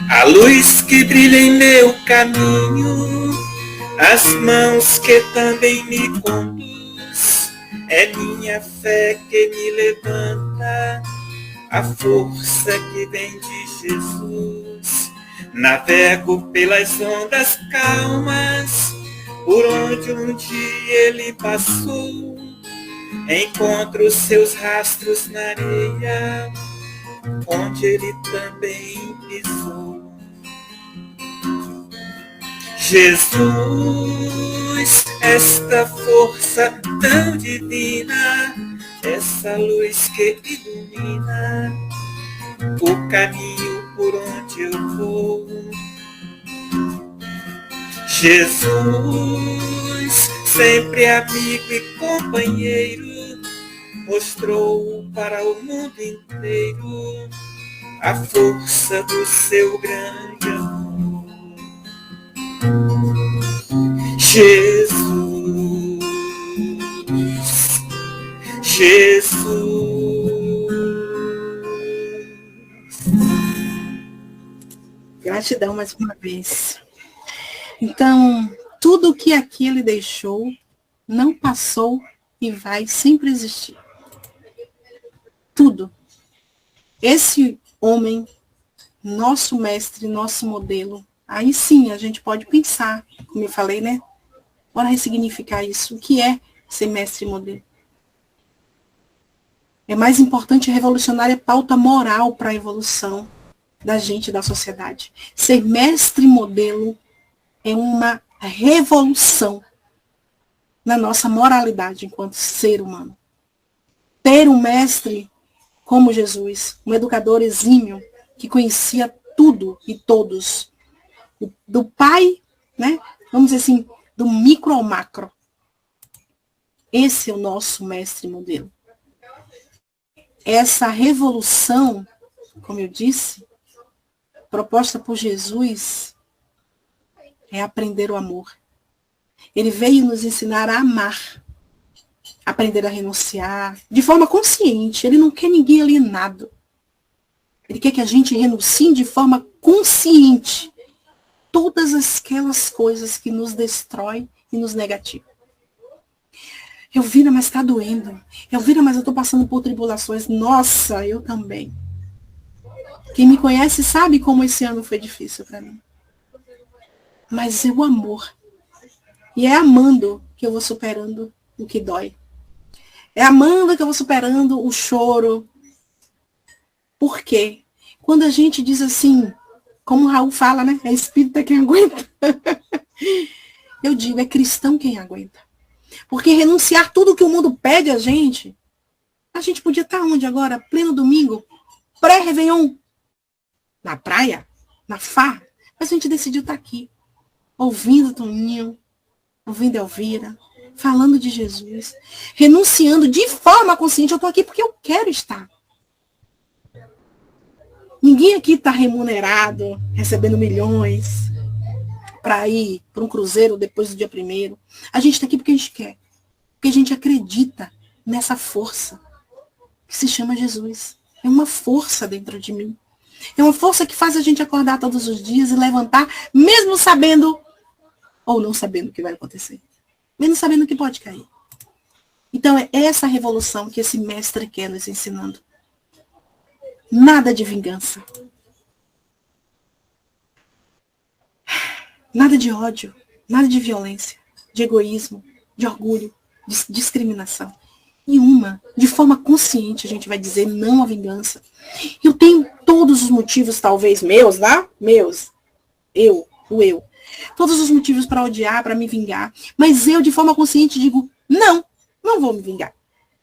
A luz que brilha em meu caminho, as mãos que também me conduz, é minha fé que me levanta, a força que vem de Jesus. Navego pelas ondas calmas, por onde um dia ele passou, encontro seus rastros na areia, onde ele também pisou. Jesus, esta força tão divina, essa luz que ilumina o caminho por onde eu vou. Jesus, sempre amigo e companheiro, mostrou para o mundo inteiro a força do seu grande amor. Jesus, Jesus. Gratidão mais uma vez. Então, tudo que aqui ele deixou não passou e vai sempre existir. Tudo. Esse homem, nosso mestre, nosso modelo, aí sim a gente pode pensar, como eu falei, né? Bora ressignificar isso. O que é ser mestre e modelo? É mais importante revolucionar a pauta moral para a evolução da gente, da sociedade. Ser mestre e modelo é uma revolução na nossa moralidade enquanto ser humano. Ter um mestre como Jesus, um educador exímio, que conhecia tudo e todos, do pai, né? Vamos dizer assim, do micro ao macro. Esse é o nosso mestre modelo. Essa revolução, como eu disse, proposta por Jesus, é aprender o amor. Ele veio nos ensinar a amar, aprender a renunciar, de forma consciente. Ele não quer ninguém alienado. Ele quer que a gente renuncie de forma consciente todas aquelas coisas que nos destroem e nos negativam. Elvira, mas está doendo. Elvira, mas eu estou passando por tribulações. Nossa, eu também. Quem me conhece sabe como esse ano foi difícil para mim. Mas é o amor. E é amando que eu vou superando o que dói. É amando que eu vou superando o choro. Por quê? Quando a gente diz assim, como o Raul fala, né? É espírita quem aguenta. Eu digo, é cristão quem aguenta. Porque renunciar tudo que o mundo pede a gente podia estar onde agora? Pleno domingo? Pré-Réveillon? Na praia? Na farra? Mas a gente decidiu estar aqui. Ouvindo Toninho, ouvindo Elvira, falando de Jesus, renunciando de forma consciente. Eu estou aqui porque eu quero estar. Ninguém aqui está remunerado, recebendo milhões para ir para um cruzeiro depois do dia 1º. A gente está aqui porque a gente quer. Porque a gente acredita nessa força que se chama Jesus. É uma força dentro de mim. É uma força que faz a gente acordar todos os dias e levantar, mesmo sabendo ou não sabendo o que vai acontecer. Mesmo sabendo que pode cair. Então é essa revolução que esse mestre quer nos ensinando. Nada de vingança. Nada de ódio. Nada de violência. De egoísmo. De orgulho. De discriminação. E de forma consciente, a gente vai dizer não à vingança. Eu tenho todos os motivos, talvez meus, né? Meus. Eu. Todos os motivos para odiar, para me vingar. Mas eu, de forma consciente, digo, não vou me vingar.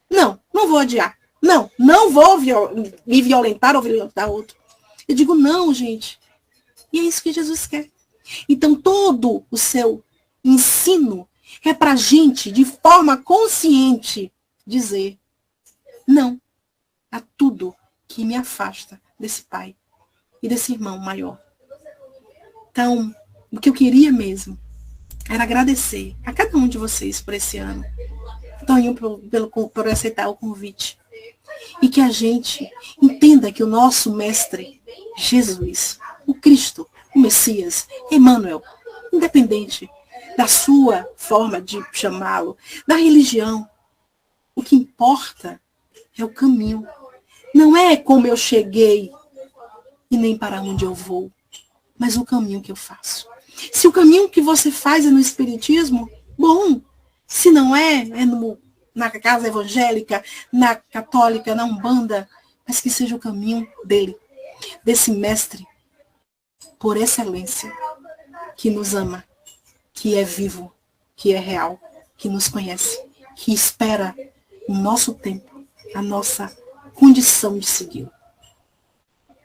Não vou odiar. Não vou me violentar ou violentar outro. Eu digo, não, gente. E é isso que Jesus quer. Então, todo o seu ensino é para a gente, de forma consciente, dizer não a tudo que me afasta desse pai e desse irmão maior. Então, o que eu queria mesmo era agradecer a cada um de vocês por esse ano. Toninho, por aceitar o convite. E que a gente entenda que o nosso mestre, Jesus, o Cristo, o Messias, Emmanuel, independente da sua forma de chamá-lo, da religião, o que importa é o caminho. Não é como eu cheguei e nem para onde eu vou, mas o caminho que eu faço. Se o caminho que você faz é no Espiritismo, bom. Se não é na casa evangélica, na católica, na Umbanda, mas que seja o caminho dele, desse mestre, por excelência, que nos ama, que é vivo, que é real, que nos conhece, que espera o nosso tempo, a nossa condição de segui-lo.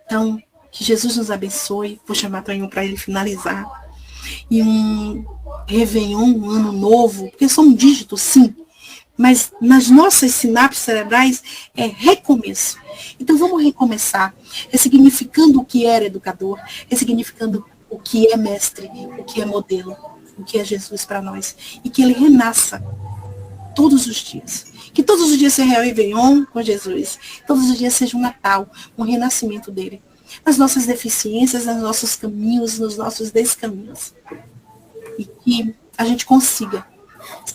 Então, que Jesus nos abençoe. Vou chamar Toninho para ele finalizar. E um Réveillon, um ano novo, porque são dígitos, sim, mas nas nossas sinapses cerebrais é recomeço. Então vamos recomeçar, ressignificando o que era educador, ressignificando o que é mestre, o que é modelo, o que é Jesus para nós, e que ele renasça todos os dias. Que todos os dias seja Réveillon com Jesus, todos os dias seja um Natal, um renascimento dele. Nas nossas deficiências, nos nossos caminhos, nos nossos descaminhos. E que a gente consiga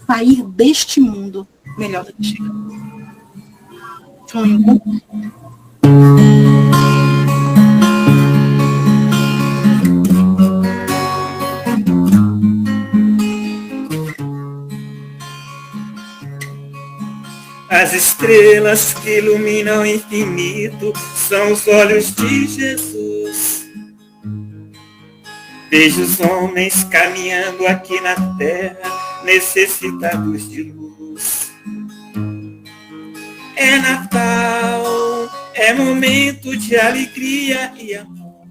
sair deste mundo melhor do que chegamos. As estrelas que iluminam o infinito são os olhos de Jesus. Vejo os homens caminhando aqui na terra, necessitados de luz. É Natal, é momento de alegria e amor.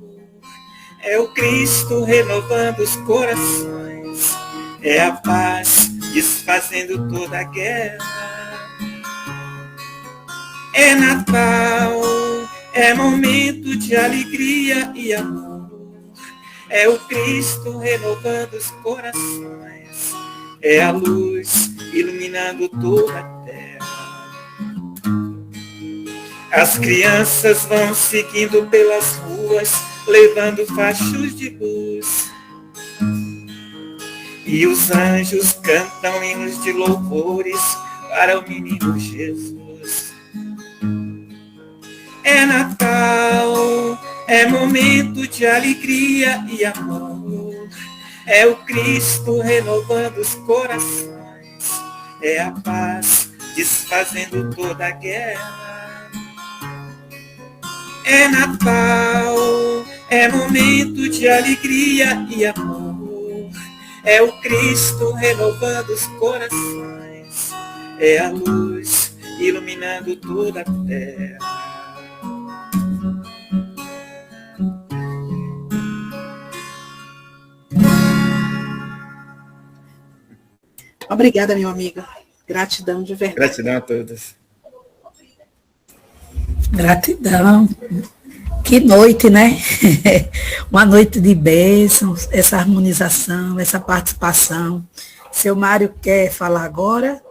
É o Cristo renovando os corações. É a paz desfazendo toda a guerra. É Natal, é momento de alegria e amor. É o Cristo renovando os corações. É a luz iluminando toda a terra. As crianças vão seguindo pelas ruas, levando fachos de luz. E os anjos cantam hinos de louvores para o menino Jesus. É Natal, é momento de alegria e amor. É o Cristo renovando os corações. É a paz desfazendo toda a guerra. É Natal, é momento de alegria e amor. É o Cristo renovando os corações. É a luz iluminando toda a terra. Obrigada, meu amigo. Gratidão de verdade. Gratidão a todos. Gratidão. Que noite, né? Uma noite de bênçãos, essa harmonização, essa participação. Seu Mário quer falar agora?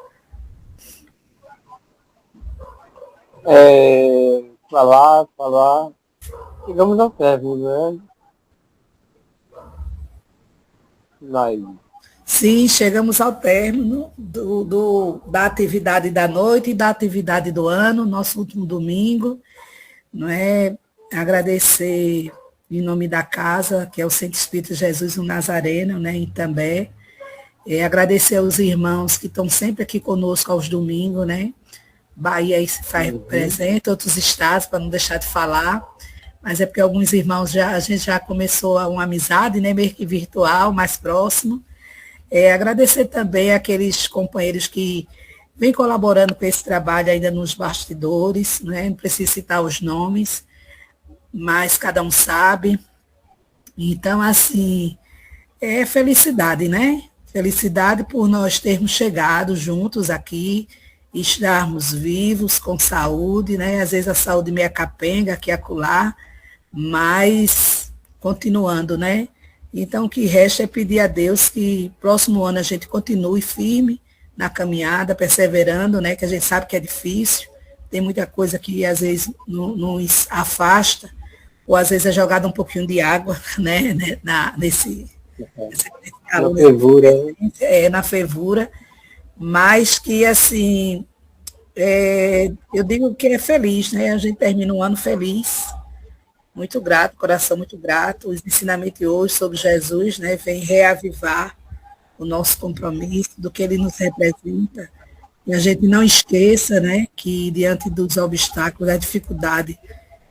Falar. Chegamos ao término, né? Live. Sim, chegamos ao término da atividade da noite e da atividade do ano, nosso último domingo, não é? Agradecer em nome da casa, que é o Centro Espírita Jesus no Nazareno, né, em Itambé. Agradecer aos irmãos que estão sempre aqui conosco aos domingos, né? Bahia aí se faz presente, outros estados, para não deixar de falar. Mas é porque alguns irmãos a gente já começou uma amizade, né, meio que virtual, mais próximo. Agradecer também àqueles companheiros que vem colaborando com esse trabalho ainda nos bastidores, né? Não preciso citar os nomes, mas cada um sabe. Então, assim, é felicidade, né? Felicidade por nós termos chegado juntos aqui, estarmos vivos, com saúde, né? Às vezes a saúde meia capenga, aqui e acolá, mas continuando, né? Então, o que resta é pedir a Deus que próximo ano a gente continue firme na caminhada, perseverando, né? Que a gente sabe que é difícil, tem muita coisa que às vezes nos afasta, ou às vezes é jogado um pouquinho de água, né? Nesse calor, Na fervura, né? na fervura, mas que, assim, eu digo que é feliz, né? A gente termina um ano feliz, muito grato, coração muito grato. Os ensinamentos de hoje sobre Jesus, né, vem reavivar o nosso compromisso, do que ele nos representa. E a gente não esqueça, né, que diante dos obstáculos, da dificuldade,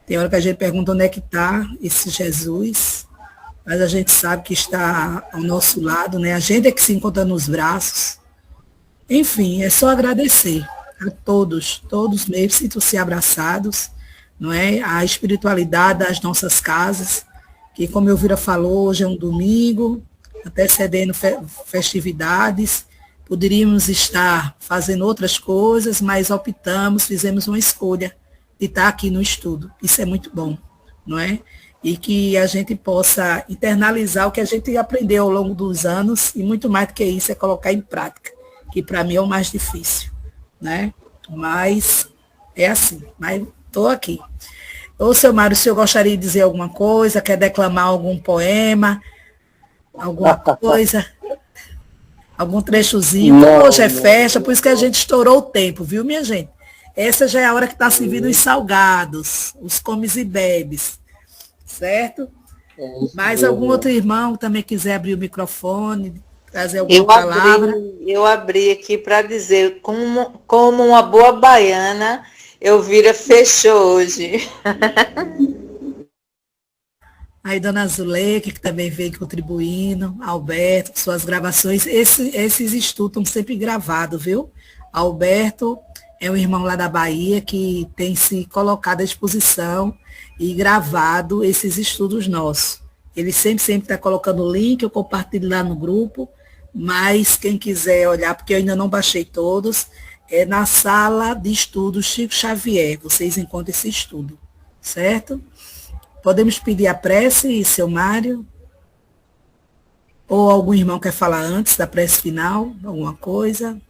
tem hora que a gente pergunta onde é que está esse Jesus, mas a gente sabe que está ao nosso lado, né? A gente é que se encontra nos braços. Enfim, é só agradecer a todos mesmo, sintam-se abraçados, não é? A espiritualidade das nossas casas, que como Elvira falou, hoje é um domingo, antecedendo festividades, poderíamos estar fazendo outras coisas, mas optamos, fizemos uma escolha de estar aqui no estudo. Isso é muito bom, não é? E que a gente possa internalizar o que a gente aprendeu ao longo dos anos, e muito mais do que isso é colocar em prática, que para mim é o mais difícil, né? Mas é assim, mas estou aqui. Ô, seu Mário, o senhor gostaria de dizer alguma coisa, quer declamar algum poema, alguma coisa, algum trechozinho? Como hoje é festa, por isso que a gente estourou o tempo, viu, minha gente? Essa já é a hora que está servindo os salgados, os comes e bebes, certo? Mais algum outro irmão também quiser abrir o microfone, trazer alguma palavra? Eu abri aqui para dizer, como uma boa baiana, Elvira fechou hoje. Aí, dona Zuleika, que também veio contribuindo, Alberto, suas gravações, esses estudos estão sempre gravados, viu? Alberto é um irmão lá da Bahia que tem se colocado à disposição e gravado esses estudos nossos. Ele sempre está colocando o link, eu compartilho lá no grupo, mas quem quiser olhar, porque eu ainda não baixei todos, é na sala de estudos Chico Xavier, vocês encontram esse estudo, certo? Podemos pedir a prece, seu Mário? Ou algum irmão quer falar antes da prece final, alguma coisa?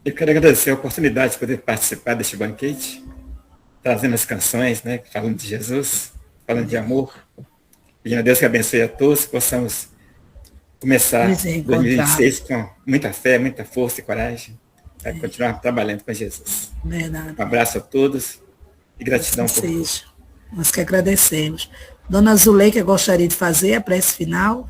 Eu quero agradecer a oportunidade de poder participar deste banquete, trazendo as canções, né, falando de Jesus, falando de amor, pedindo a Deus que abençoe a todos, que possamos começar 2026 com muita fé, muita força e coragem, para continuar trabalhando com Jesus. Verdade. Um abraço a todos e gratidão por tudo. Nós que agradecemos. Dona Zuleika gostaria de fazer a prece final?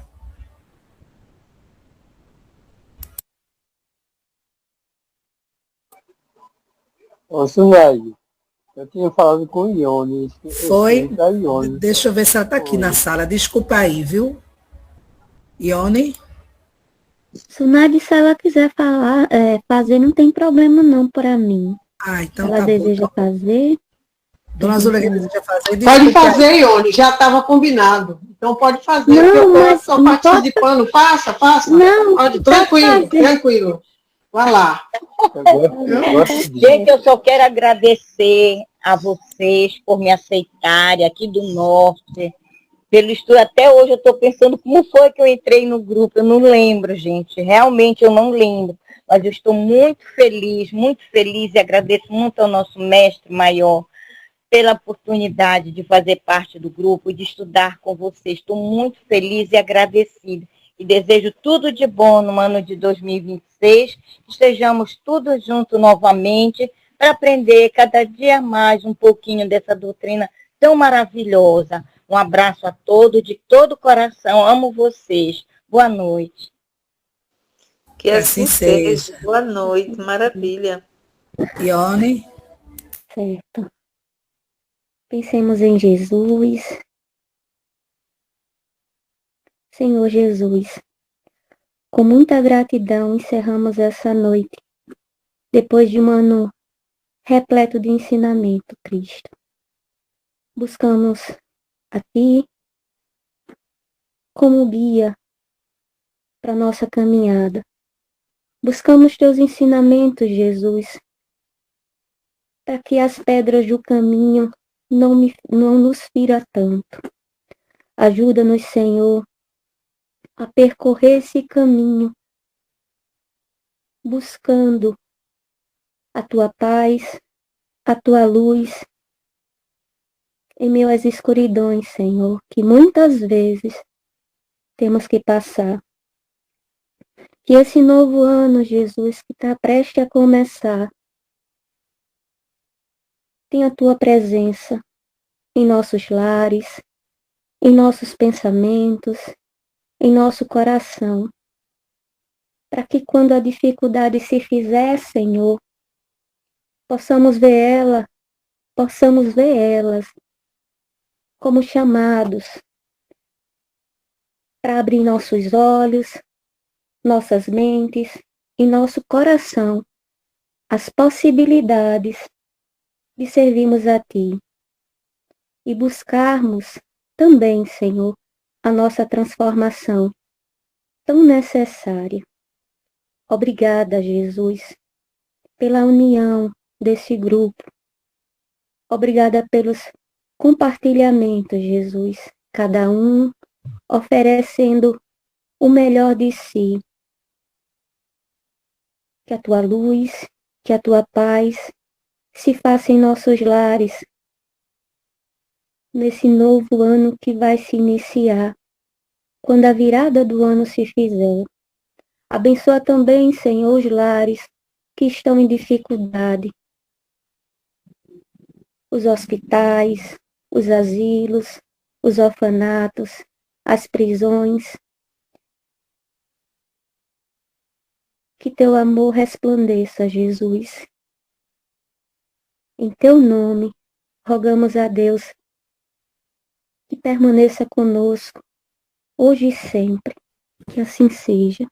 Ô, Sunaide, eu tinha falado com o Ione. Foi? Deixa eu ver se ela está aqui na sala. Desculpa aí, viu? Ione? Sunade, se ela quiser fazer, não tem problema não para mim. Então ela deseja fazer. Dona Zuleika deseja fazer. Pode fazer, Ione, já estava combinado. Então pode fazer. Não, eu estou participando. Faça. Não, pode, tranquilo. Vai lá. Gente, eu só quero agradecer a vocês por me aceitarem aqui do Norte, pelo estudo. Até hoje eu estou pensando como foi que eu entrei no grupo, eu não lembro, gente, realmente eu não lembro, mas eu estou muito feliz e agradeço muito ao nosso mestre maior pela oportunidade de fazer parte do grupo e de estudar com vocês. Estou muito feliz e agradecida. E desejo tudo de bom no ano de 2026, que estejamos todos juntos novamente para aprender cada dia mais um pouquinho dessa doutrina tão maravilhosa. Um abraço a todos, de todo o coração. Amo vocês. Boa noite. Que assim seja. Boa noite. Maravilha. Ione? Certo. Pensemos em Jesus. Senhor Jesus, Com muita gratidão, encerramos essa noite, depois de um ano repleto de ensinamento, Cristo. Buscamos a Ti como guia para nossa caminhada. Buscamos Teus ensinamentos, Jesus, para que as pedras do caminho não nos fira tanto. Ajuda-nos, Senhor, a percorrer esse caminho, buscando a Tua paz, a Tua luz, em meio às escuridões, Senhor, que muitas vezes temos que passar. Que esse novo ano, Jesus, que está prestes a começar, tenha a Tua presença em nossos lares, em nossos pensamentos, em nosso coração, para que quando a dificuldade se fizer, Senhor, possamos ver elas como chamados para abrir nossos olhos, nossas mentes e nosso coração às possibilidades de servirmos a Ti e buscarmos também, Senhor, a nossa transformação tão necessária. Obrigada, Jesus, pela união desse grupo. Obrigada pelos compartilhamentos, Jesus, cada um oferecendo o melhor de si. Que a Tua luz, que a Tua paz se faça em nossos lares, nesse novo ano que vai se iniciar, quando a virada do ano se fizer. Abençoa também, Senhor, os lares que estão em dificuldade, os hospitais, os asilos, os orfanatos, as prisões. Que Teu amor resplandeça, Jesus. Em Teu nome, rogamos a Deus que permaneça conosco, hoje e sempre. Que assim seja.